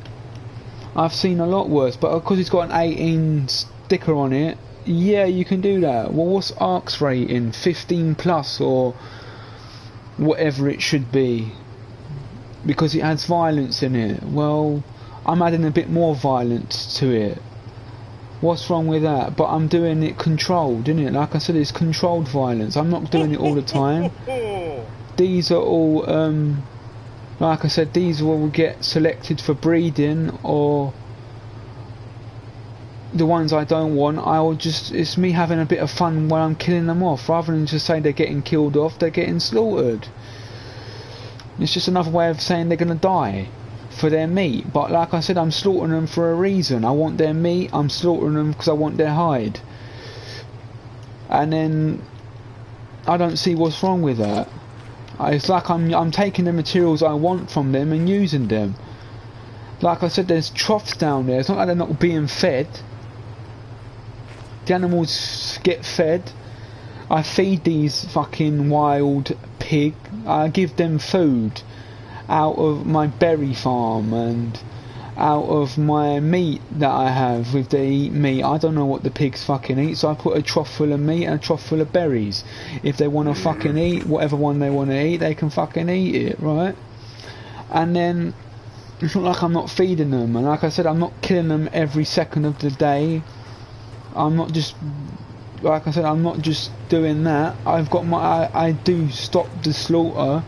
I've seen a lot worse, but because it's got an 18 sticker on it, yeah, you can do that. Well, what's Ark's rating? 15 plus or whatever it should be, because it has violence in it. Well, I'm adding a bit more violence to it. What's wrong with that? But I'm doing it controlled, isn't it? Like I said, it's controlled violence. I'm not doing it all the time. These are all, like I said, these will get selected for breeding, or the ones I don't want, it's me having a bit of fun when I'm killing them off, rather than just say they're getting killed off, they're getting slaughtered. It's just another way of saying they're gonna die for their meat. But like I said, I'm slaughtering them for a reason. I want their meat, I'm slaughtering them because I want their hide. And then I don't see what's wrong with that. It's like I'm taking the materials I want from them and using them. Like I said, there's troughs down there. It's not like they're not being fed. The animals get fed. I feed these fucking wild pig. I give them food out of my berry farm and out of my meat that I have. If they eat meat, I don't know what the pigs fucking eat, so I put a trough full of meat and a trough full of berries. If they want to fucking eat whatever one they want to eat, they can fucking eat it, right? And then it's not like I'm not feeding them, and like I said, I'm not killing them every second of the day. I'm not just, like I said, I'm not just doing that. I've got I do stop the slaughtering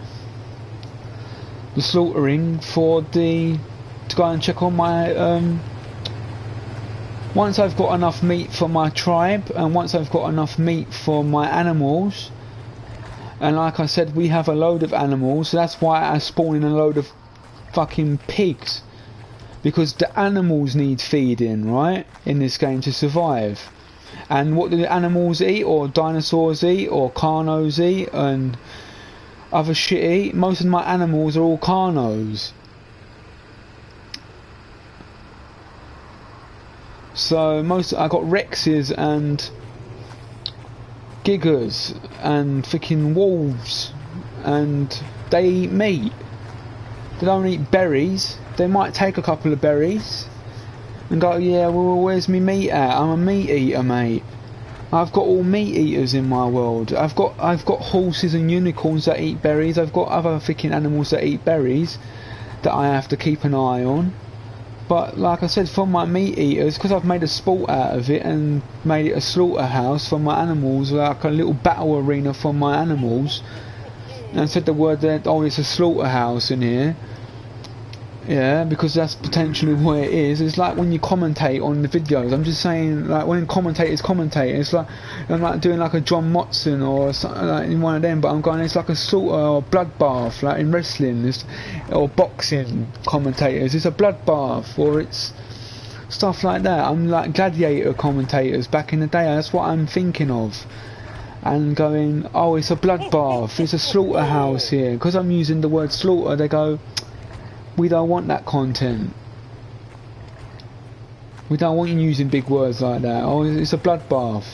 to go and check on my once I've got enough meat for my tribe, and once I've got enough meat for my animals, and like I said, we have a load of animals, so that's why I spawn in a load of fucking pigs, because the animals need feeding, right, in this game to survive. And what do the animals eat, or dinosaurs eat, or carnos eat, and other shitty. Most of my animals are all carnos. So I got Rexes and Gigas and freaking wolves, and they eat meat. They don't eat berries. They might take a couple of berries and go, yeah, well, where's me meat at? I'm a meat eater, mate. I've got all meat eaters in my world. I've got horses and unicorns that eat berries. I've got other freaking animals that eat berries that I have to keep an eye on. But like I said, for my meat eaters, because I've made a sport out of it and made it a slaughterhouse for my animals, like a little battle arena for my animals, and said the word that, oh, it's a slaughterhouse in here. Yeah, because that's potentially what it is. It's like when you commentate on the videos. I'm just saying, like when commentators commentate, it's like I'm like doing like a John Motson or something like in one of them. But I'm going, it's like a slaughter or bloodbath, like in wrestling, or boxing commentators. It's a bloodbath, or it's stuff like that. I'm like gladiator commentators back in the day. That's what I'm thinking of. And going, oh, it's a bloodbath. It's a slaughterhouse here. Because I'm using the word slaughter, they go, we don't want that content. We don't want you using big words like that. Oh, it's a bloodbath.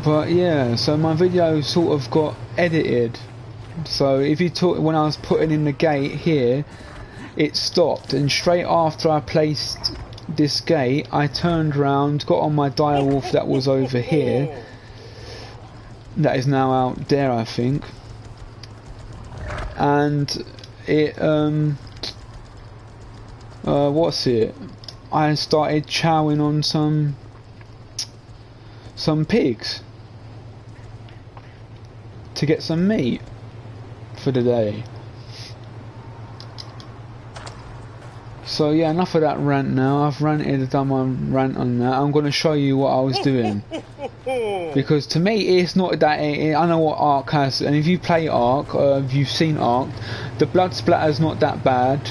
But yeah, so my video sort of got edited. So if you talk, when I was putting in the gate here, it stopped, and straight after I placed this gate, I turned round, got on my direwolf that was over here. That is now out there, I think, and it what's it? I started chowing on some pigs to get some meat for the day. So yeah, enough of that rant now. I've ranted, done my rant on that. I'm going to show you what I was doing. Because to me, it's not that... I know what Ark has, and if you play Ark, if you've seen Ark, the blood splatter's not that bad.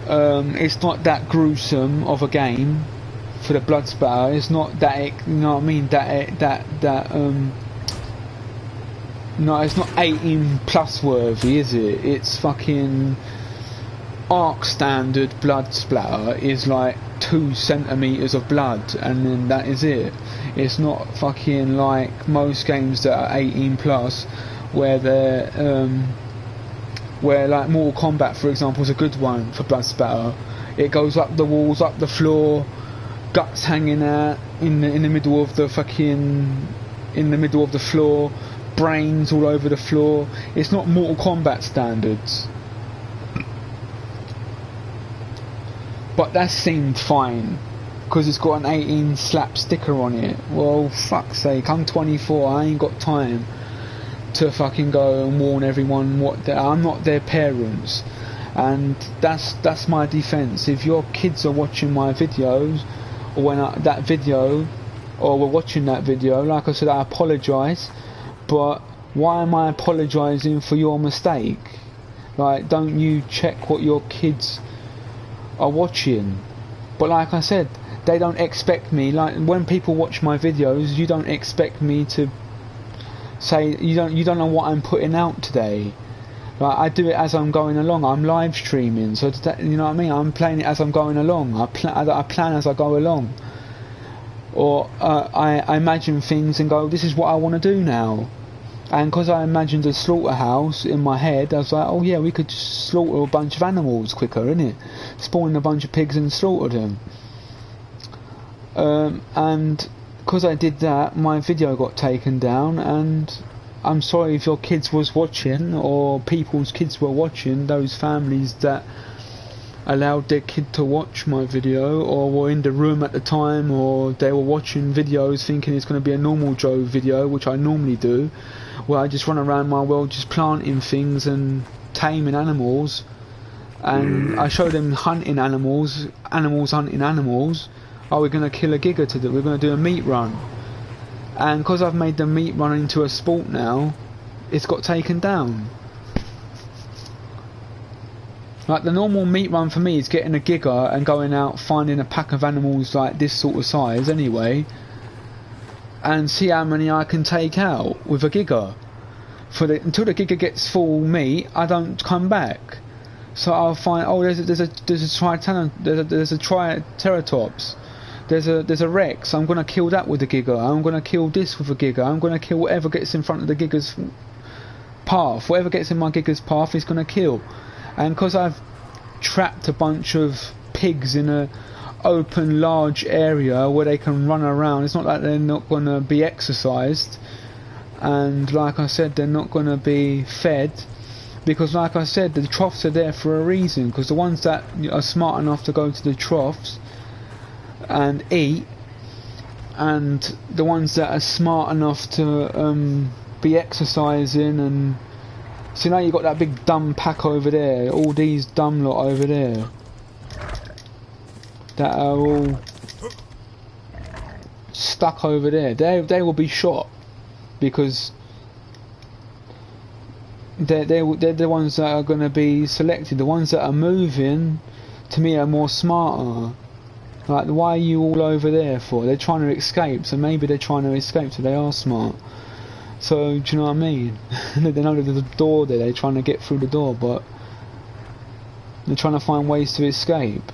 It's not that gruesome of a game for the blood splatter. It's not that... You know what I mean? No, it's not 18 plus worthy, is it? It's fucking... Ark standard blood splatter is like 2 centimeters of blood, and then that is it. It's not fucking like most games that are 18 plus, where they're where like Mortal Kombat, for example, is a good one for blood splatter. It goes up the walls, up the floor, guts hanging out in the middle of the fucking floor, brains all over the floor. It's not Mortal Kombat standards. But that seemed fine, because it's got an 18 slap sticker on it. Well, fuck's sake, I'm 24, I ain't got time to fucking go and warn everyone I'm not their parents. And that's my defence. If your kids are watching my videos, or when that video, or we're watching that video, like I said, I apologise, but why am I apologising for your mistake? Like, don't you check what your kids are watching? But like I said, they don't expect me, like when people watch my videos, you don't expect me to say, you don't know what I'm putting out today. Like, I do it as I'm going along. I'm live streaming, so you know what I mean, I'm playing it as I'm going along. I plan as I go along, or I imagine things and go, this is what I want to do now. And because I imagined a slaughterhouse in my head, I was like, oh yeah, we could just slaughter a bunch of animals quicker, innit? Spawn a bunch of pigs and slaughter them. And because I did that, my video got taken down, and I'm sorry if your kids was watching, or people's kids were watching, those families that allowed their kid to watch my video, or were in the room at the time, or they were watching videos thinking it's going to be a normal Joe video, which I normally do, where I just run around my world just planting things and taming animals, and I show them hunting animals hunting animals. Oh, we're going to kill a giga today, we're going to do a meat run. And because I've made the meat run into a sport now, it's got taken down. Like, the normal meat run for me is getting a giga and going out finding a pack of animals like this sort of size anyway, and see how many I can take out with a giga. Until the giga gets full meat, I don't come back. So I'll find, oh, there's a triceratops, there's a rex. I'm gonna kill that with the giga. I'm gonna kill this with a giga. I'm gonna kill whatever gets in front of the giga's path. Whatever gets in my giga's path is gonna kill. And because I've trapped a bunch of pigs in a open large area where they can run around, it's not like they're not gonna be exercised, and like I said, they're not gonna be fed, because like I said, the troughs are there for a reason, because the ones that are smart enough to go to the troughs and eat, and the ones that are smart enough to be exercising. And so now you've got that big dumb pack over there, all these dumb lot over there that are all stuck over there. They will be shot, because they're the ones that are going to be selected. The ones that are moving, to me, are more smarter. Like, why are you all over there for? They're trying to escape, so maybe they're trying to escape, so they are smart. So, do you know what I mean? They know that there's a door there, they're trying to get through the door, but they're trying to find ways to escape.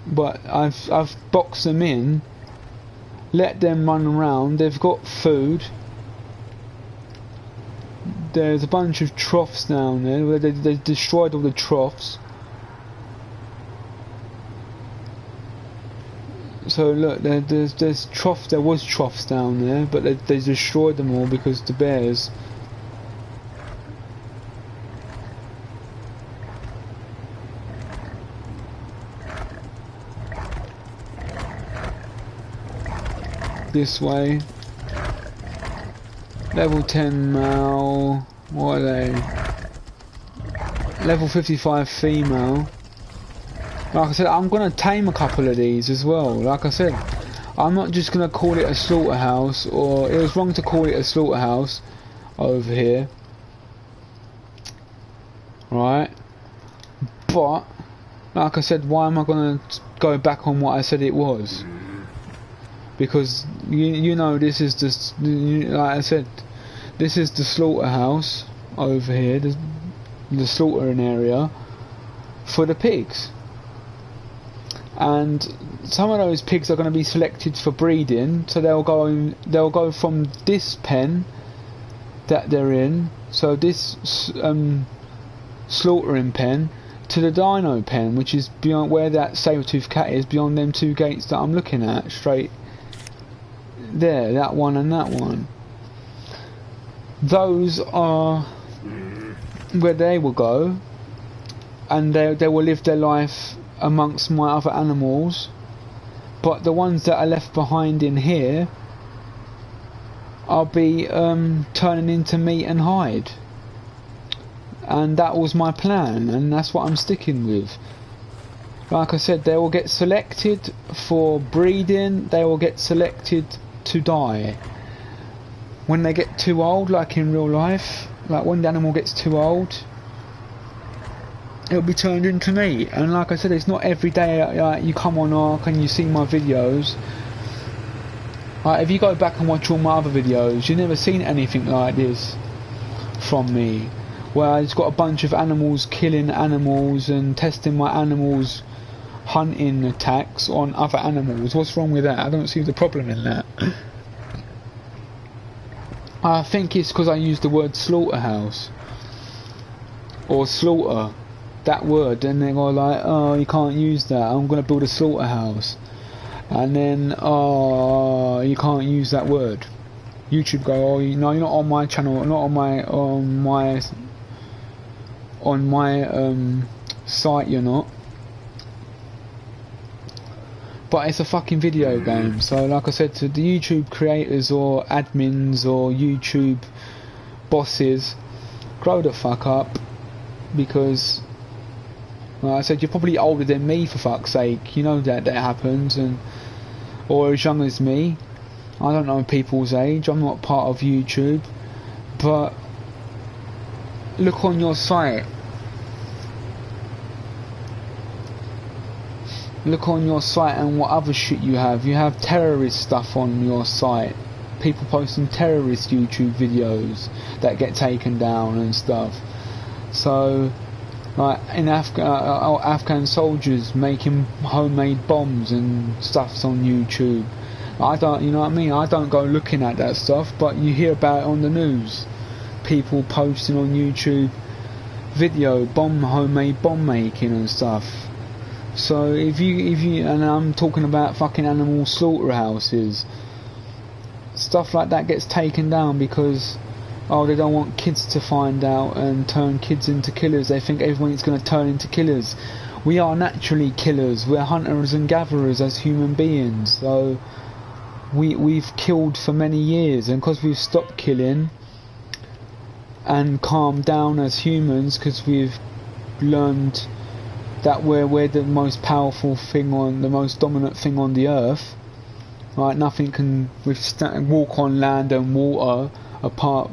But I've boxed them in, let them run around. They've got food. There's a bunch of troughs down there where they destroyed all the troughs. So look, there's troughs. There was troughs down there, but they destroyed them all because the bears. This way. Level 10 male. What are they? Level 55 female. Like I said, I'm going to tame a couple of these as well. Like I said, I'm not just going to call it a slaughterhouse, or it was wrong to call it a slaughterhouse over here. Right? But, like I said, why am I going to go back on what I said it was? Because, you know, this is just, like I said, this is the slaughterhouse over here, the slaughtering area for the pigs. And some of those pigs are going to be selected for breeding, so they'll go from this pen that they're in, so this slaughtering pen, to the dino pen, which is beyond where that saber-toothed cat is, beyond them two gates that I'm looking at, straight there, that one and that one. Those are where they will go, and they will live their life amongst my other animals. But the ones that are left behind in here, I'll be turning into meat and hide. And that was my plan, and that's what I'm sticking with. Like I said, they will get selected for breeding, they will get selected to die. When they get too old, like in real life, like when the animal gets too old, it'll be turned into meat. And like I said, it's not every day you come on Ark and you see my videos. Like, if you go back and watch all my other videos, you've never seen anything like this from me, where I just got a bunch of animals killing animals and testing my animals' hunting attacks on other animals. What's wrong with that? I don't see the problem in that. I think it's because I used the word slaughterhouse or slaughter, that word, and they go like, oh, you can't use that, I'm going to build a slaughterhouse, and then, oh, you can't use that word. YouTube go, oh, no, you're not on my channel, not on my site, you're not. But it's a fucking video game, so like I said, to the YouTube creators or admins or YouTube bosses, grow the fuck up, because like I said, you're probably older than me, for fuck's sake. You know that happens, and or as young as me. I don't know people's age, I'm not part of YouTube, but look on your site. look on your site and what other shit you have. You have terrorist stuff on your site. People posting terrorist YouTube videos that get taken down and stuff. So, like in Afghan soldiers making homemade bombs and stuff's on YouTube. I don't, you know what I mean? I don't go looking at that stuff, but you hear about it on the news. People posting on YouTube homemade bomb making and stuff. So if you, and I'm talking about fucking animal slaughterhouses, stuff like that gets taken down because, oh, they don't want kids to find out and turn kids into killers. They think everyone's going to turn into killers. We are naturally killers. We're hunters and gatherers as human beings. So we've killed for many years, and because we've stopped killing and calmed down as humans, because we've learned that we're the most powerful thing on, the most dominant thing on the earth. Right, nothing can walk on land and water apart.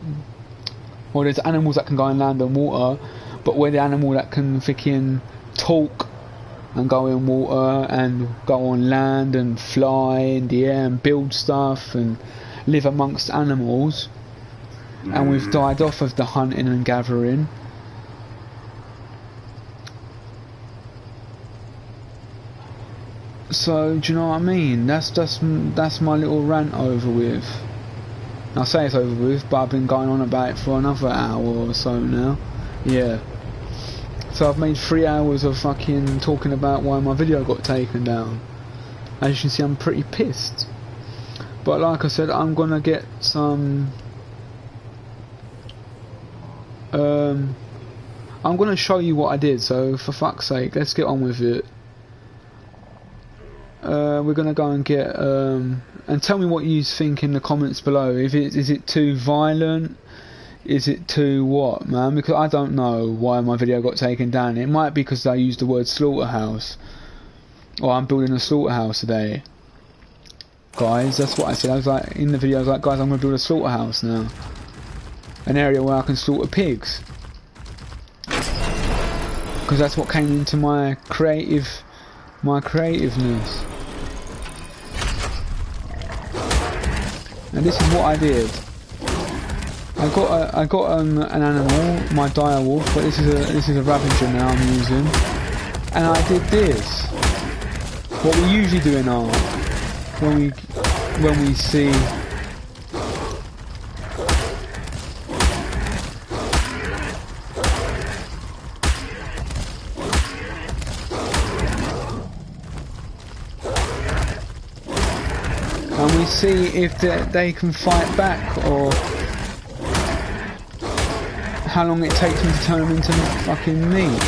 Well, there's animals that can go on land and water, but we're the animal that can freaking talk and go in water and go on land and fly in the air and build stuff and live amongst animals. And we've died off of the hunting and gathering. So, do you know what I mean? That's my little rant over with. I say it's over with, but I've been going on about it for another hour or so now. Yeah. So I've made 3 hours of fucking talking about why my video got taken down. As you can see, I'm pretty pissed. But like I said, I'm gonna get some... I'm gonna show you what I did, so for fuck's sake, let's get on with it. We're gonna go and get and tell me what you think in the comments below. If is it too violent? Is it too what, man? Because I don't know why my video got taken down. It might be because I used the word slaughterhouse, or I'm building a slaughterhouse today, guys. That's what I said. I was like, in the video, I was like, guys, I'm gonna build a slaughterhouse now, an area where I can slaughter pigs, because that's what came into my creativeness. And this is what I did. I got an animal, my dire wolf, but this is a Ravager now I'm using, and I did this. What we usually do in Ark when we see if they can fight back, or how long it takes me to turn them into fucking meat.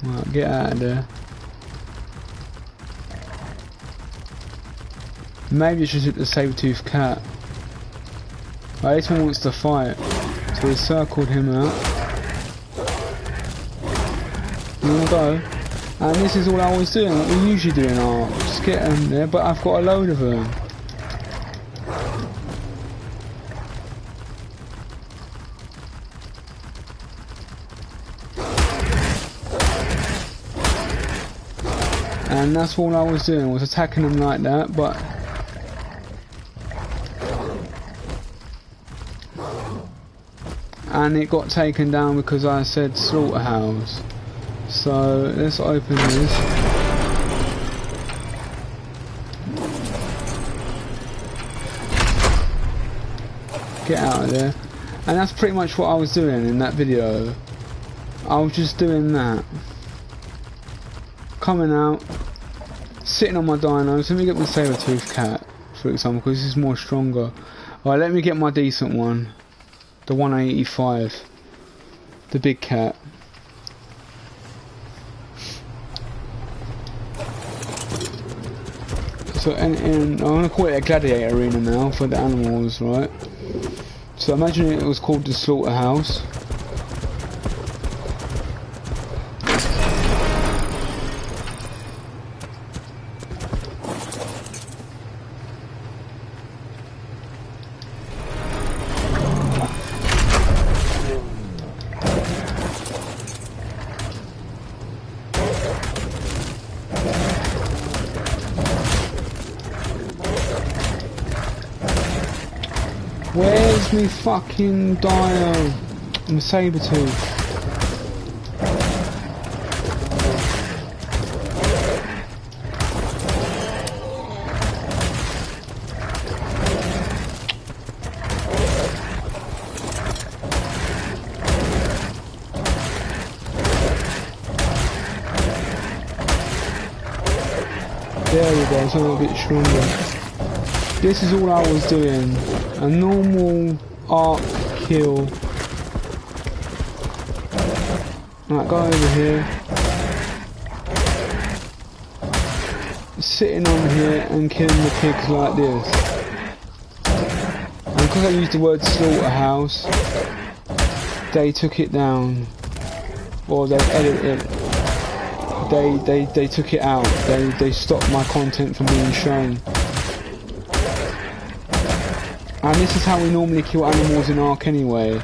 Right, get out of there. Maybe it's just hit the saber-toothed cat. Right, this one wants to fight, so we circled him out. You wanna go? And this is all I was doing, what we usually do in Ark. Just get them there, but I've got a load of them. And that's all I was doing, was attacking them like that, but and it got taken down because I said slaughterhouse. So let's open this. Get out of there. And that's pretty much what I was doing in that video. I was just doing that. Coming out, sitting on my dinos. Let me get my saber-toothed cat, for example, because this is more stronger. Alright, let me get my decent one. The 185. The big cat. So, and I'm going to call it a gladiator arena now for the animals, right? So imagine it was called the slaughterhouse. Where's me fucking Dio? I'm a saber-tooth. There we go, so I'm a bit stronger. This is all I was doing. A normal arc kill. Right, go over here. Sitting on here and killing the pigs like this. And because I used the word slaughterhouse, they took it down. Or they edited it. They took it out. They stopped my content from being shown. And this is how we normally kill animals in Ark anyway.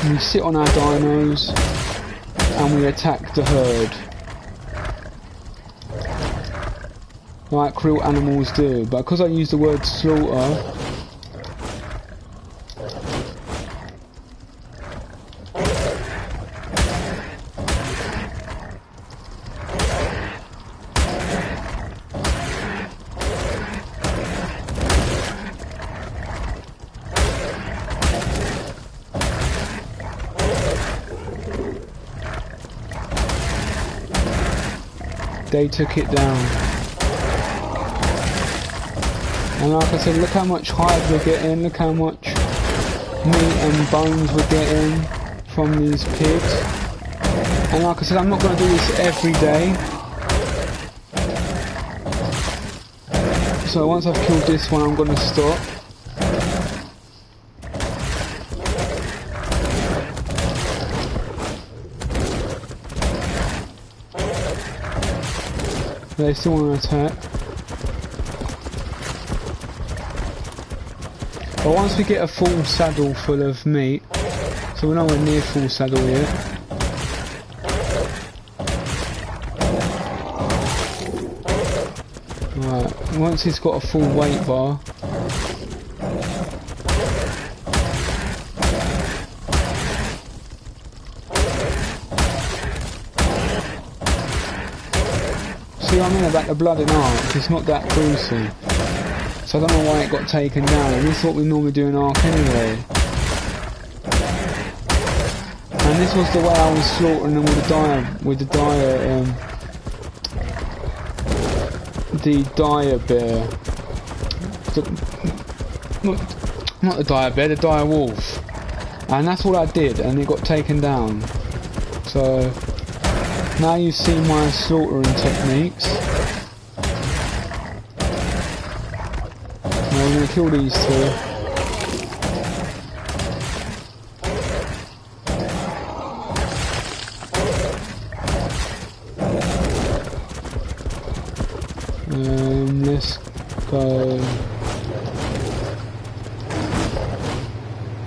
We sit on our dinos and we attack the herd. Like real animals do. But because I use the word slaughter, they took it down. And like I said, look how much hide we're getting, look how much meat and bones we're getting from these pigs. And like I said, I'm not going to do this every day. So once I've killed this one, I'm going to stop. They still want to attack. But once we get a full saddle full of meat, so we're nowhere near full saddle yet. Right, once he's got a full weight bar, see what I mean about the blood in Ark? It's not that gruesome. So I don't know why it got taken down, and this is what we normally do in Ark anyway. And this was the way I was slaughtering them with the dire bear. Not the dire bear, the dire wolf. And that's all I did, and it got taken down. So now you've seen my slaughtering techniques. Now we're going to kill these two. Let's go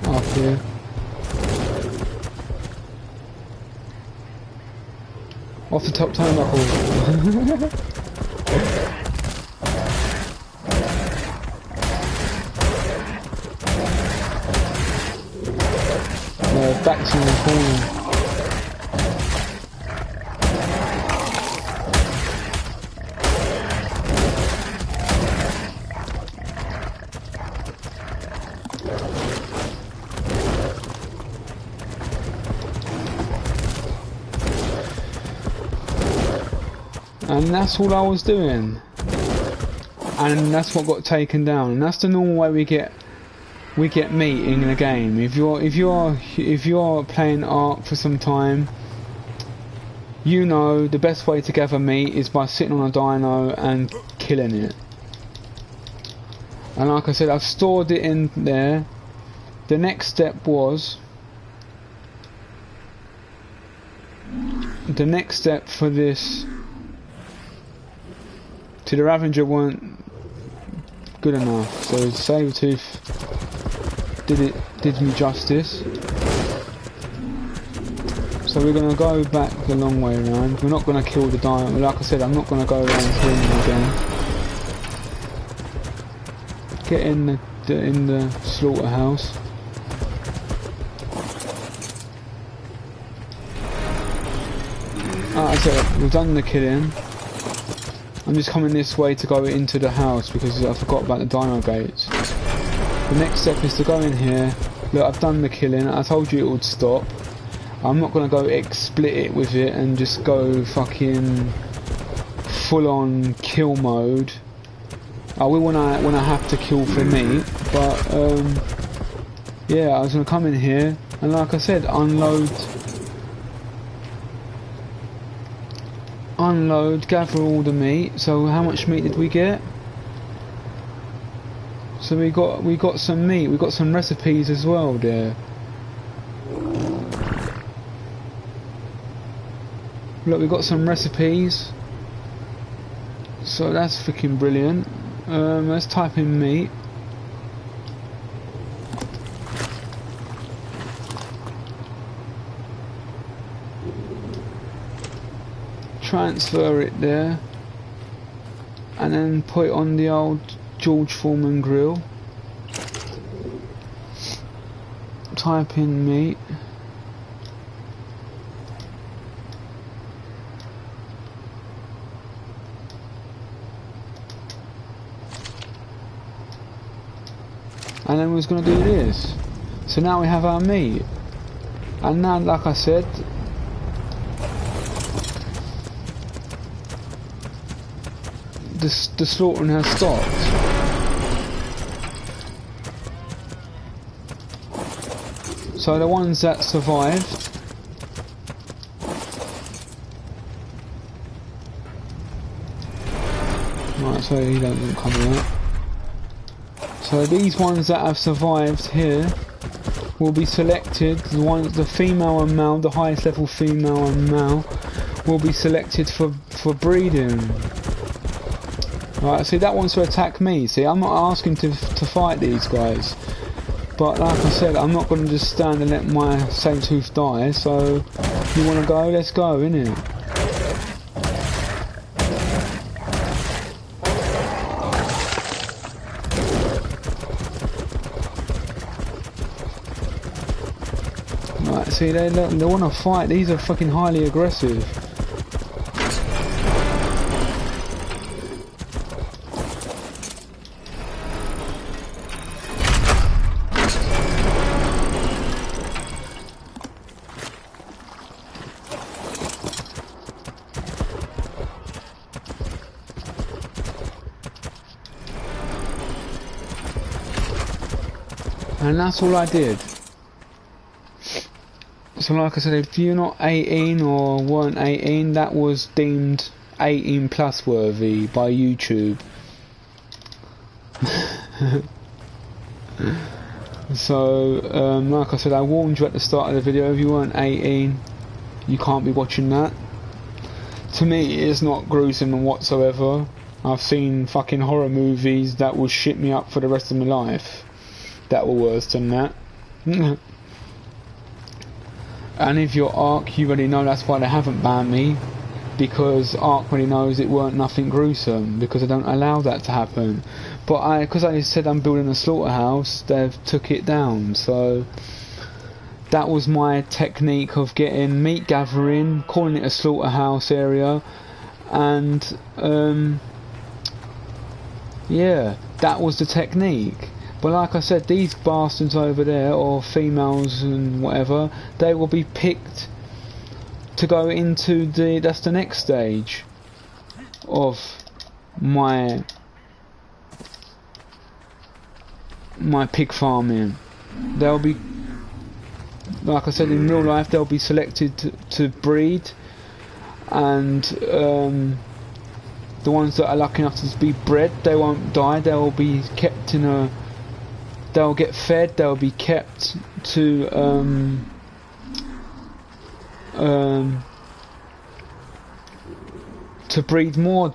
up here. Off the top turnbuckle. Back to the corner. And that's all I was doing, and that's what got taken down, and that's the normal way we get meat in the game. If you're playing Ark for some time, you know the best way to gather meat is by sitting on a dino and killing it. And like I said, I've stored it in there the next step was, the next step for this, to the Ravager weren't good enough, so Sabretooth did me justice. So we're going to go back the long way around. We're not going to kill the dino. Like I said, I'm not going to go around killing them again. Get in the slaughterhouse. Like I said, we've done the killing. I'm just coming this way to go into the house because I forgot about the dino gates. The next step is to go in here. Look, I've done the killing. I told you it would stop. I'm not going to go split it with it and just go fucking full on kill mode. I will when I have to kill for meat, but yeah, I was going to come in here and like I said, unload, gather all the meat. So how much meat did we get? So we got some meat, we got some recipes as well there. Look, we got some recipes. So that's freaking brilliant. Let's type in meat. Transfer it there. And then put it on the old George Foreman grill. Type in meat. And then we was going to do this. So now we have our meat. And now, like I said, the slaughtering has stopped. So the ones that survived, right, so he doesn't come out. So these ones that have survived here will be selected. The ones, the female and male, the highest level female and male, will be selected for breeding. Right, see, that wants to attack me. See, I'm not asking to fight these guys, but like I said, I'm not going to just stand and let my Sabretooth die. So you want to go? Let's go, innit? See, they want to fight. These are fucking highly aggressive. And that's all I did. So like I said, if you're not 18 or weren't 18, that was deemed 18 plus worthy by YouTube. So like I said, I warned you at the start of the video, if you weren't 18, you can't be watching that. To me, it's not gruesome whatsoever. I've seen fucking horror movies that will shit me up for the rest of my life that were worse than that. And if you're Ark, you already know that's why they haven't banned me, because Ark already knows it weren't nothing gruesome, because they don't allow that to happen. But because I said I'm building a slaughterhouse, they've took it down. So that was my technique of getting meat gathering, calling it a slaughterhouse area, and yeah, that was the technique. But like I said, these bastards over there, or females and whatever, they will be picked to go into that's the next stage of my pig farming. They'll be, like I said, in real life, they'll be selected to breed, and the ones that are lucky enough to be bred, they won't die. They will be kept in a they'll get fed, they'll be kept to breed more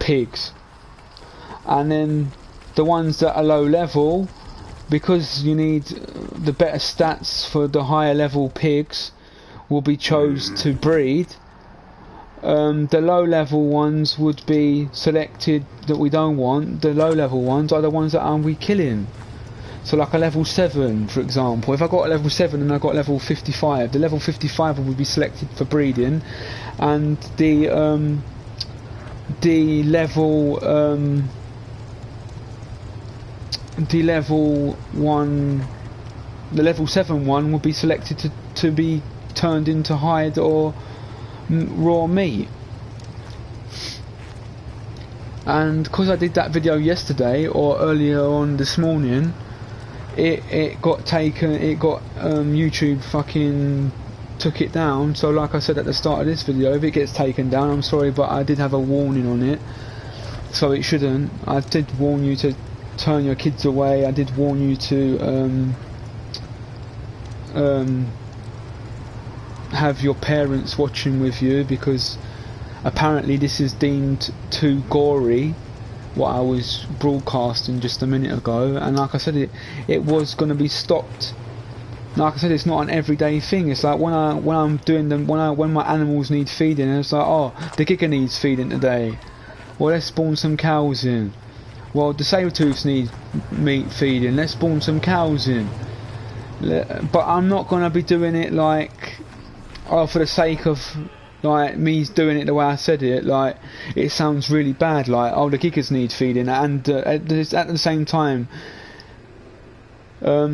pigs. And then the ones that are low level, because you need the better stats for the higher level pigs, will be chose to breed. The low level ones would be selected that we don't want. The low level ones are the ones that we killing. So like a level 7, for example. If I got a level 7 and I got level 55, the level 55 would be selected for breeding, and the level 7 one would be selected to be turned into hide or raw meat. And because I did that video yesterday or earlier on this morning, it got taken, YouTube fucking took it down. So like I said at the start of this video, if it gets taken down, I'm sorry, but I did have a warning on it, so it shouldn't. I did warn you to turn your kids away. I did warn you to have your parents watching with you, because apparently this is deemed too gory, what I was broadcasting just a minute ago. And like I said, it was going to be stopped. Like I said, it's not an everyday thing. It's like when I'm doing them, when my animals need feeding, and it's like, oh, the giga needs feeding today, well, let's spawn some cows in. Well, the saber-tooths need meat feeding, let's spawn some cows in. But I'm not going to be doing it like, oh, for the sake of like me doing it the way I said it. Like, it sounds really bad, like, oh, the gigas need feeding, and at the same time,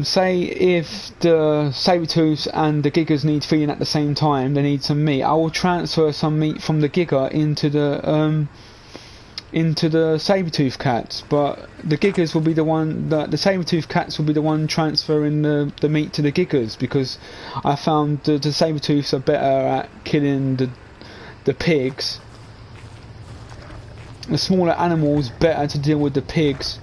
say if the saber-tooths and the gigas need feeding at the same time, they need some meat, I will transfer some meat from the giga into the saber-tooth cats, but the gigas will be the one that the saber-tooth cats will be the one transferring the meat to the gigas, because I found the saber-tooths are better at killing the pigs. The smaller animals better to deal with the pigs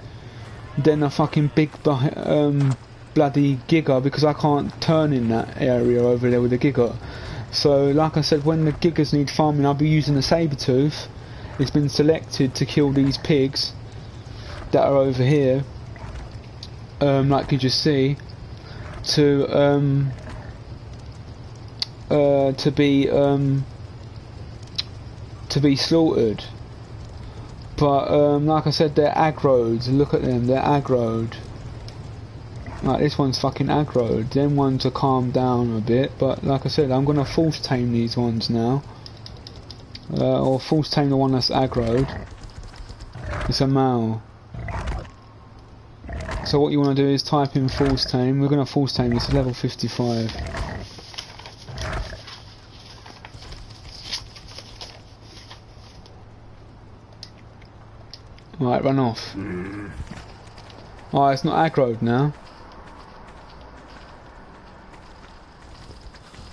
than a fucking big bloody giga, because I can't turn in that area over there with the giga. So like I said, when the gigas need farming, I'll be using the saber-tooth. It's been selected to kill these pigs that are over here, like you just see, to be slaughtered. But like I said, they're aggroed. Look at them, they're aggroed. Like, this one's fucking aggroed. Them ones are calmed down a bit, but like I said, I'm gonna force tame these ones now. Or force tame the one that's aggroed. It's a male. So what you want to do is type in force tame. We're going to force tame this, level 55. Right, run off. Oh, it's not aggroed now.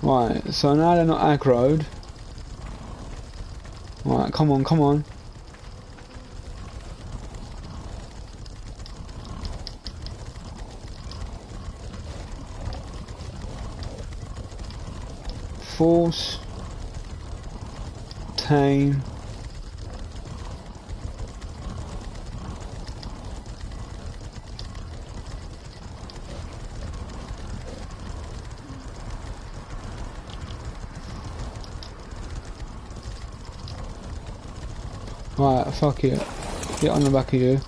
Right, so now they're not aggroed. Right, come on, come on. Force tame. Right, fuck it. Get on the back of you.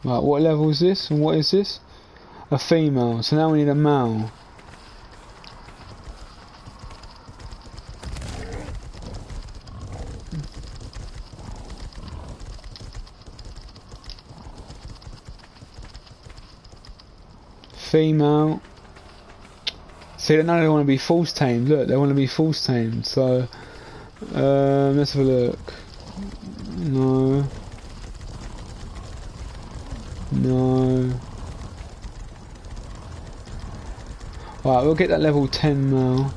Right, what level is this and what is this? A female, so now we need a male. Female. See, now they want to be force tamed. Look, they want to be force tamed. So, let's have a look. No. No. Right, we'll get that level 10 now.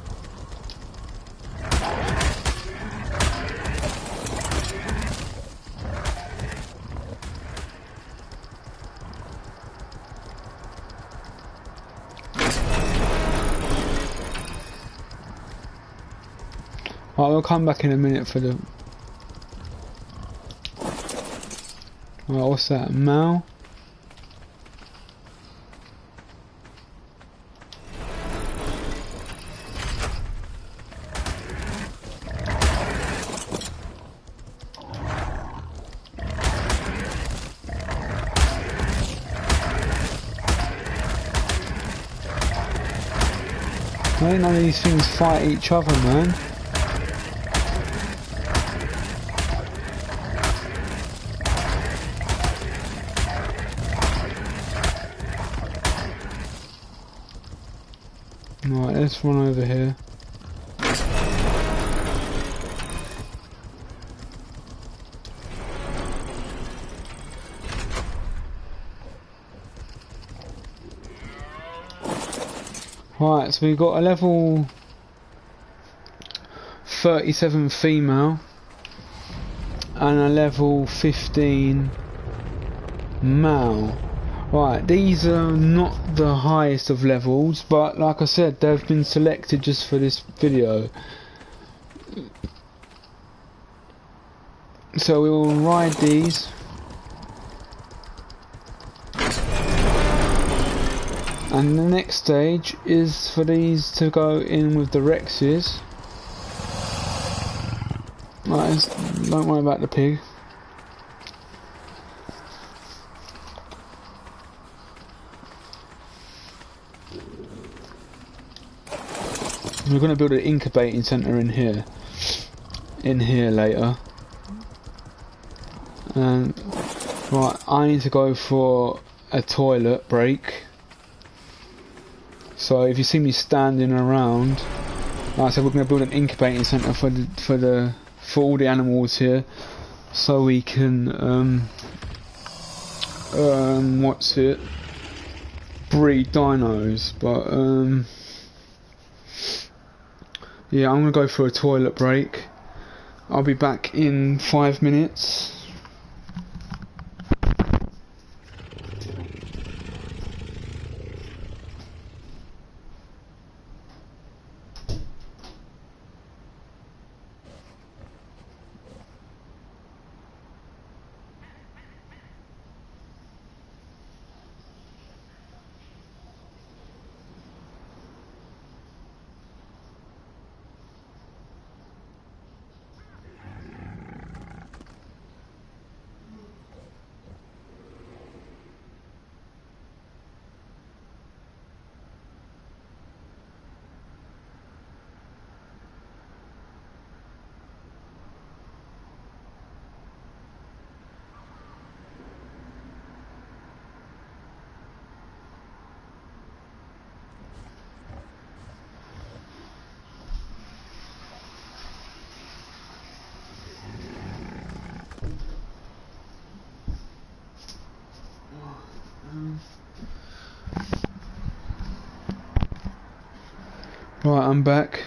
I'll come back in a minute for the... Right, what's that? Mal? None of these things fight each other, man. Right, let's run over here. Right, so we've got a level 37 female and a level 15 male. Right, these are not the highest of levels, but like I said, they've been selected just for this video. So we will ride these. And the next stage is for these to go in with the Rexes. Right, don't worry about the pig. We're going to build an incubating centre in here later. And right, I need to go for a toilet break. So if you see me standing around, like I said, we're going to build an incubating centre for all the animals here, so we can breed dinos. But yeah, I'm going to go for a toilet break. I'll be back in 5 minutes. Right, I'm back.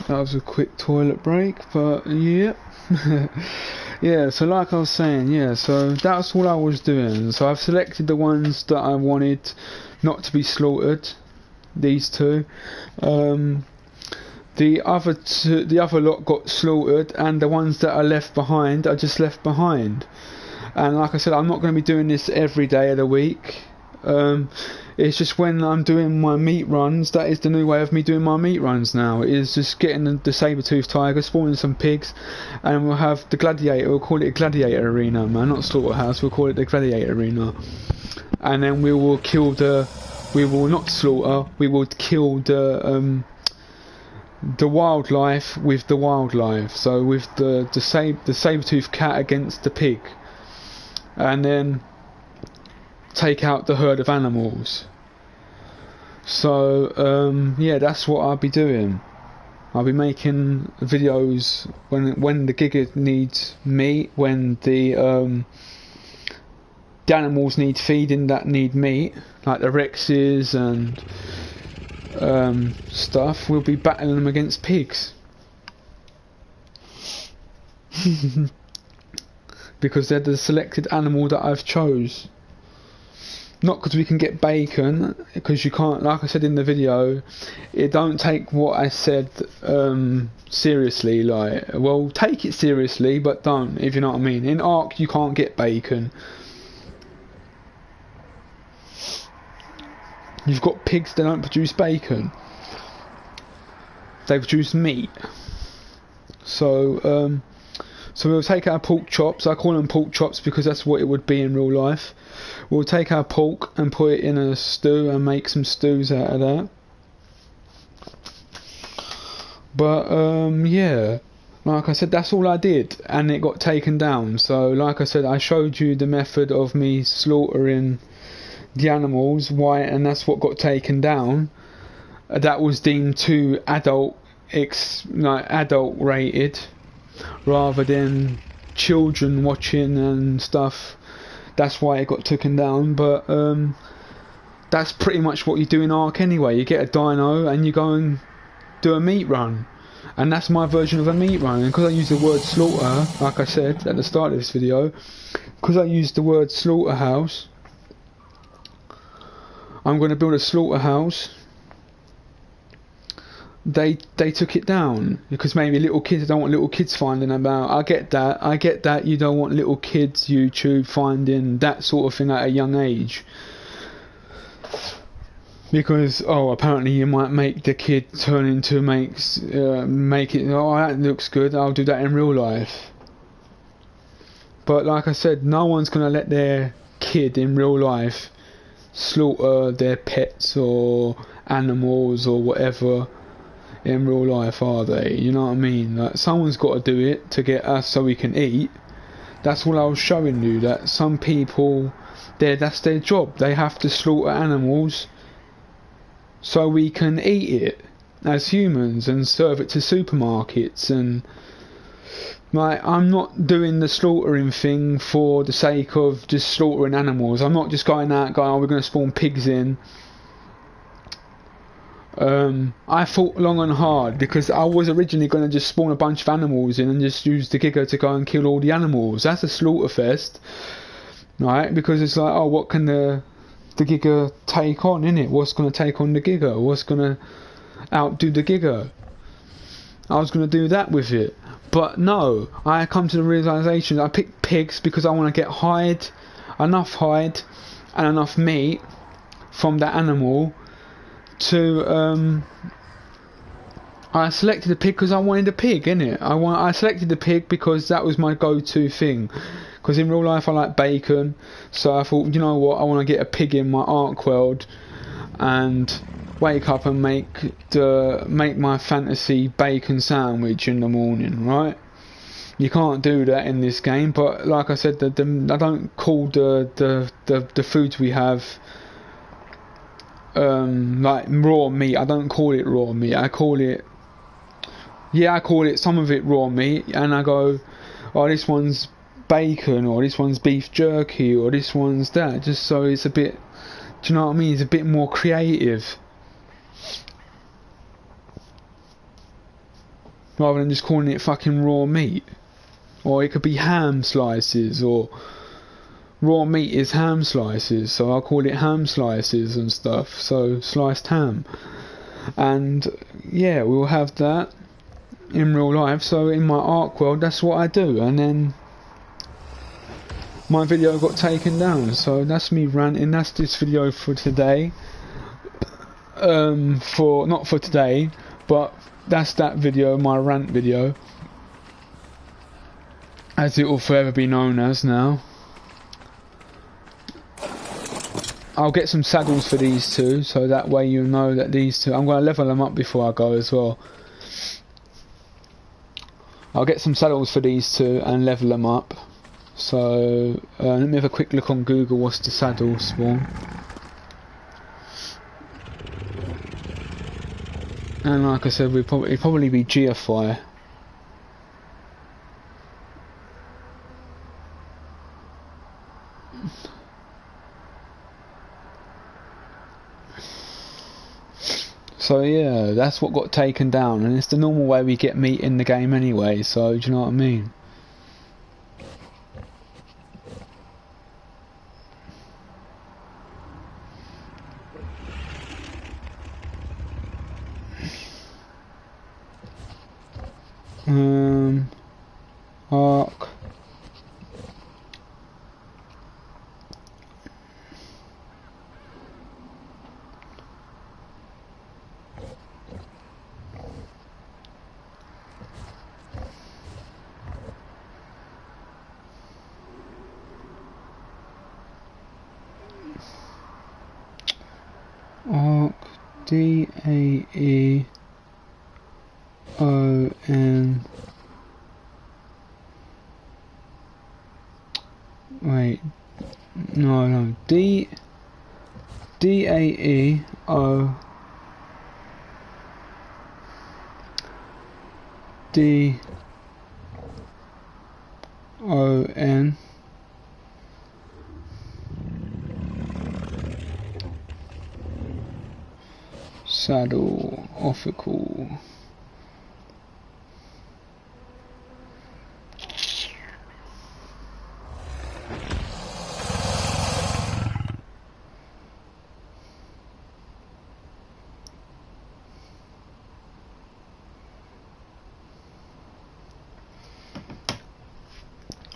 That was a quick toilet break, but yeah. Yeah, so like I was saying, yeah, so that's all I was doing. So I've selected the ones that I wanted not to be slaughtered, these two. The other lot got slaughtered, and the ones that are left behind are just left behind. And like I said, I'm not going to be doing this every day of the week. It's just when I'm doing my meat runs, that is the new way of me doing my meat runs now. It is just getting the saber-toothed tiger, spawning some pigs, and we'll have the gladiator. We'll call it a gladiator arena, man, not slaughterhouse. We'll call it the gladiator arena. And then we will kill we will not slaughter. We will kill the wildlife with the wildlife. So with the saber-toothed cat against the pig, and then take out the herd of animals. So yeah, that's what I'll be doing. I'll be making videos when the giga needs meat, when the animals need feeding that need meat, like the Rexes and stuff. We'll be battling them against pigs. Because they're the selected animal that I've chose. not because we can get bacon, because you can't, like I said in the video, it don't take what I said seriously. Like, well, take it seriously, but don't, if you know what I mean. In Ark you can't get bacon. You've got pigs that don't produce bacon, they produce meat. So we'll take our pork chops. I call them pork chops because that's what it would be in real life. We'll take our pork and put it in a stew and make some stews out of that. But yeah, like I said, that's all I did, and it got taken down. So like I said, I showed you the method of me slaughtering the animals, why, and that's what got taken down. That was deemed too adult rated, rather than children watching and stuff. That's why it got taken down. But that's pretty much what you do in Ark anyway. You get a dino and you go and do a meat run, and that's my version of a meat run. And because I use the word slaughter, like I said at the start of this video, because I used the word slaughterhouse, I'm going to build a slaughterhouse. They took it down because maybe little kids, don't want little kids finding about. I get that you don't want little kids YouTube finding that sort of thing at a young age, because apparently you might make the kid turn into make it, that looks good, I'll do that in real life. But like I said, no one's going to let their kid in real life slaughter their pets or animals or whatever in real life, are they? You know what I mean? Like, someone's got to do it to get us so we can eat. That's what I was showing you, that some people, that's their job. They have to slaughter animals so we can eat it as humans and serve it to supermarkets. And like, I'm not doing the slaughtering thing for the sake of just slaughtering animals. I'm not just going out we're going to spawn pigs in. I thought long and hard, because I was originally going to just spawn a bunch of animals in and just use the Giga to go and kill all the animals. That's a slaughter fest, right? Because it's like, what can the Giga take on, innit? What's going to take on the Giga? What's going to outdo the Giga? I was going to do that with it. But no, I come to the realisation I picked pigs because I want to get enough hide and enough meat from that animal to I selected a pig because I wanted a pig, innit? I selected the pig because that was my go-to thing, because in real life I like bacon. So I thought, you know what, I want to get a pig in my Ark world and wake up and make my fantasy bacon sandwich in the morning, right? You can't do that in this game, but like I said, I don't call the foods we have like raw meat. I don't call it raw meat. I call it some of it raw meat, and I go, this one's bacon, or this one's beef jerky, or this one's that, just so it's a bit, do you know what I mean? It's a bit more creative, rather than just calling it fucking raw meat. Or it could be ham slices, or raw meat is ham slices, so I'll call it ham slices and stuff, so sliced ham. And yeah, we'll have that in real life. So in my Ark world, that's what I do. And then my video got taken down, so that's me ranting. That's this video for today. Not for today, but that's that video, my rant video, as it will forever be known as now. I'll get some saddles for these two, so that way you know that these two, I'm going to level them up before I go as well. I'll get some saddles for these two and level them up. So let me have a quick look on Google, what's the saddle spawn. And like I said, it'd probably be GFI. So yeah, that's what got taken down, and it's the normal way we get meat in the game anyway, so do you know what I mean? D-A-E-O-N. Wait, no, D-A-E-O D-O-N saddle official.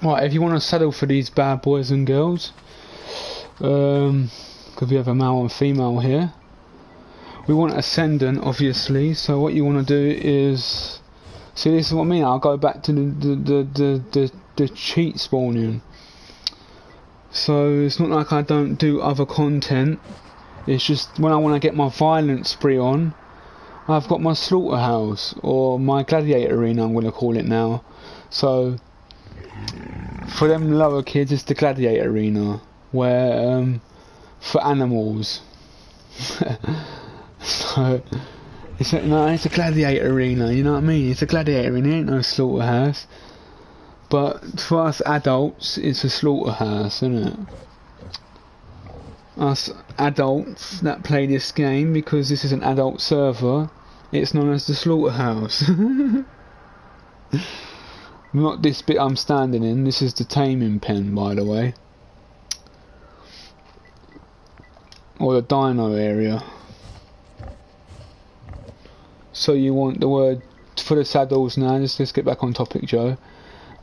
Right, if you want to saddle for these bad boys and girls, because we have a male and female here, we want ascendant obviously. So what you want to do is, see, this is what I mean. I'll go back to the cheat spawning. So it's not like I don't do other content. It's just when I want to get my violent spree on, I've got my slaughterhouse or my gladiator arena. I'm going to call it now. So for them lower kids, it's the gladiator arena, where for animals. So it's a gladiator arena. You know what I mean? It's a gladiator arena. It ain't no slaughterhouse. But for us adults, it's a slaughterhouse, isn't it? Us adults that play this game, because this is an adult server, it's known as the slaughterhouse. Not this bit I'm standing in, this is the taming pen, by the way. Or the dino area. So you want the word for the saddles now, let's get back on topic, Joe.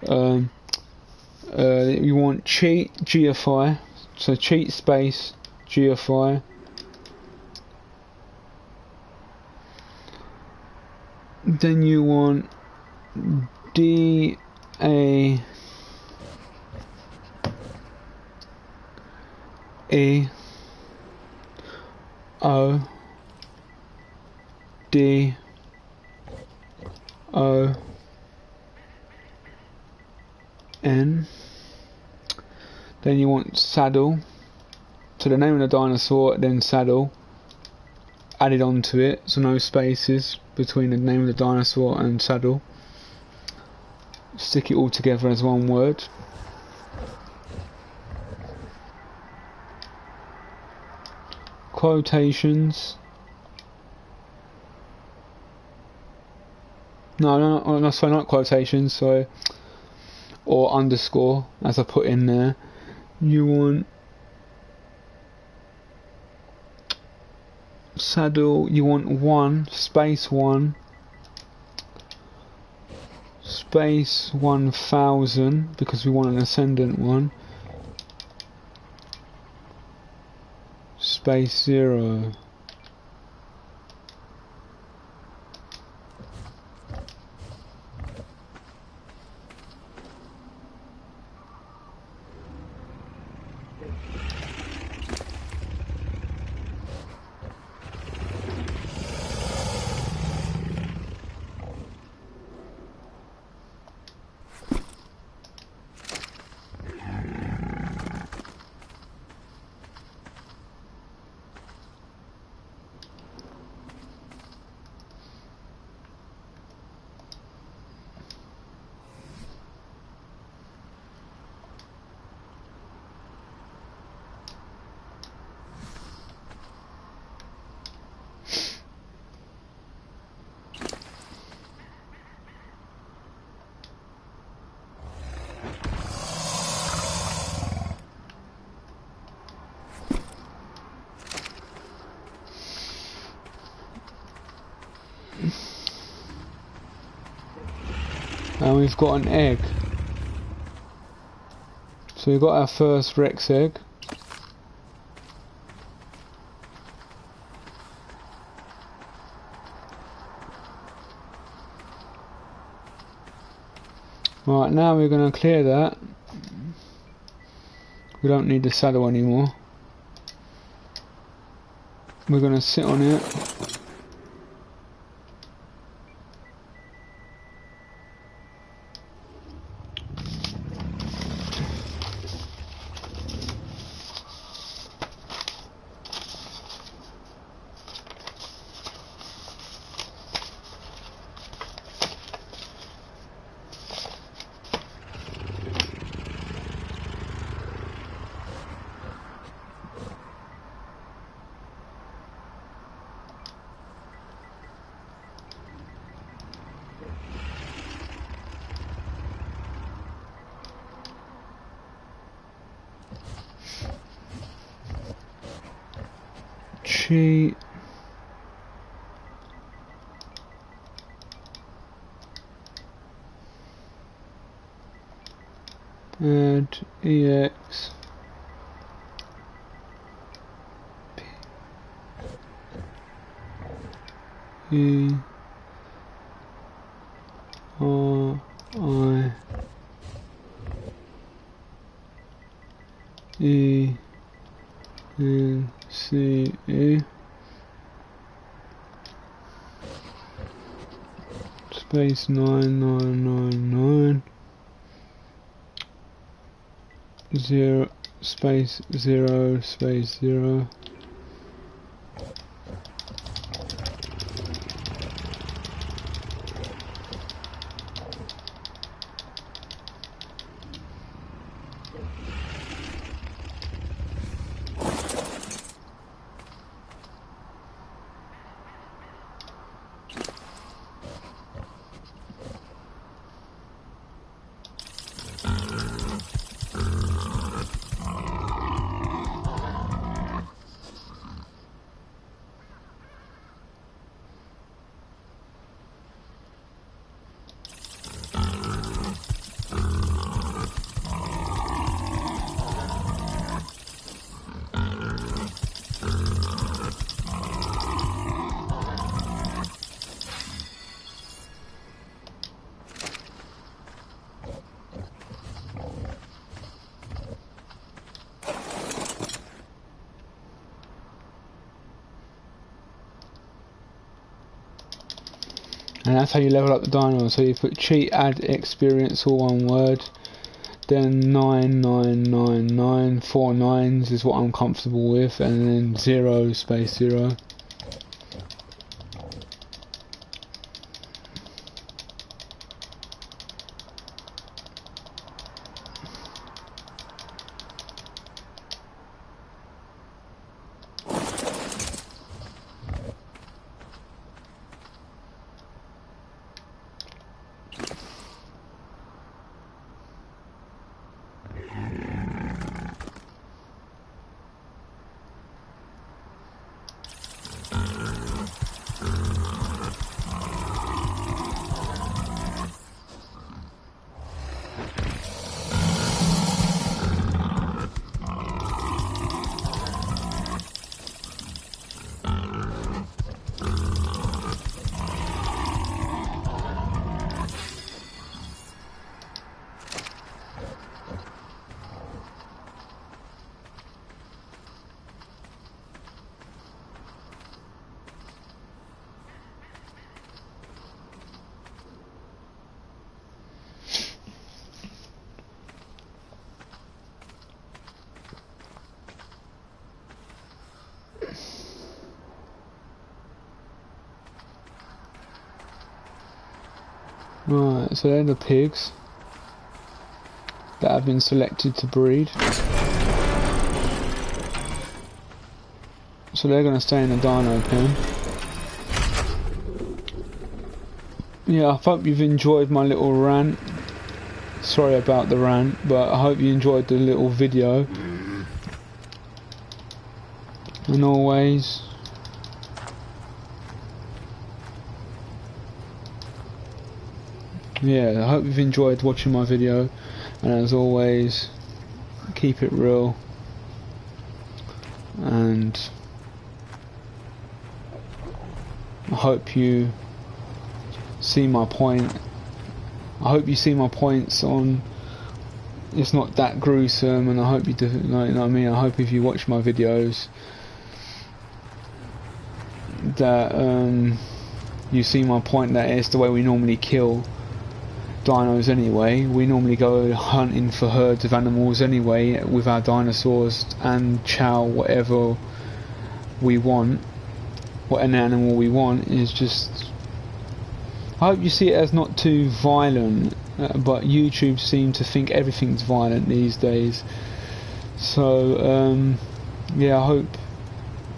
You want cheat, GFI, so cheat space, GFI. Then you want D-A-E-O D-O-N. Then you want saddle, so the name of the dinosaur, then saddle added onto it, so no spaces between the name of the dinosaur and saddle. Stick it all together as one word. Quotations. No, sorry, not quotations, so, or underscore, as I put in there. You want saddle, you want 1 space 1 space 1000, because we want an ascendant one, space 0. And we've got an egg. So we've got our first Rex egg. Right, now we're going to clear that. We don't need the saddle anymore. we're going to sit on it. Cheat. Add EX. E R I E N C E space 9999 0 space 0 space 0. And that's how you level up the dino. So you put cheat, add experience, all one word. Then 9999, 4 nines is what I'm comfortable with, and then 0 space 0. Right, so they're the pigs that have been selected to breed. So they're going to stay in the dino pen. Yeah, I hope you've enjoyed my little rant. Sorry about the rant, but I hope you enjoyed the little video. And always, yeah, I hope you've enjoyed watching my video, and as always, keep it real, and I hope you see my point. I hope you see my points on it's not that gruesome, and I hope you do, you know what I mean. I hope if you watch my videos that you see my point, that it's the way we normally kill dinos anyway. We normally go hunting for herds of animals anyway with our dinosaurs and chow whatever we want, what an animal we want. Is just, I hope you see it as not too violent, but YouTube seems to think everything's violent these days. So yeah, I hope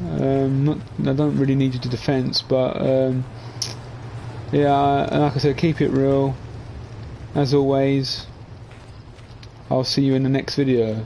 I don't really need you to defense, but yeah, like I said, keep it real. As always, I'll see you in the next video.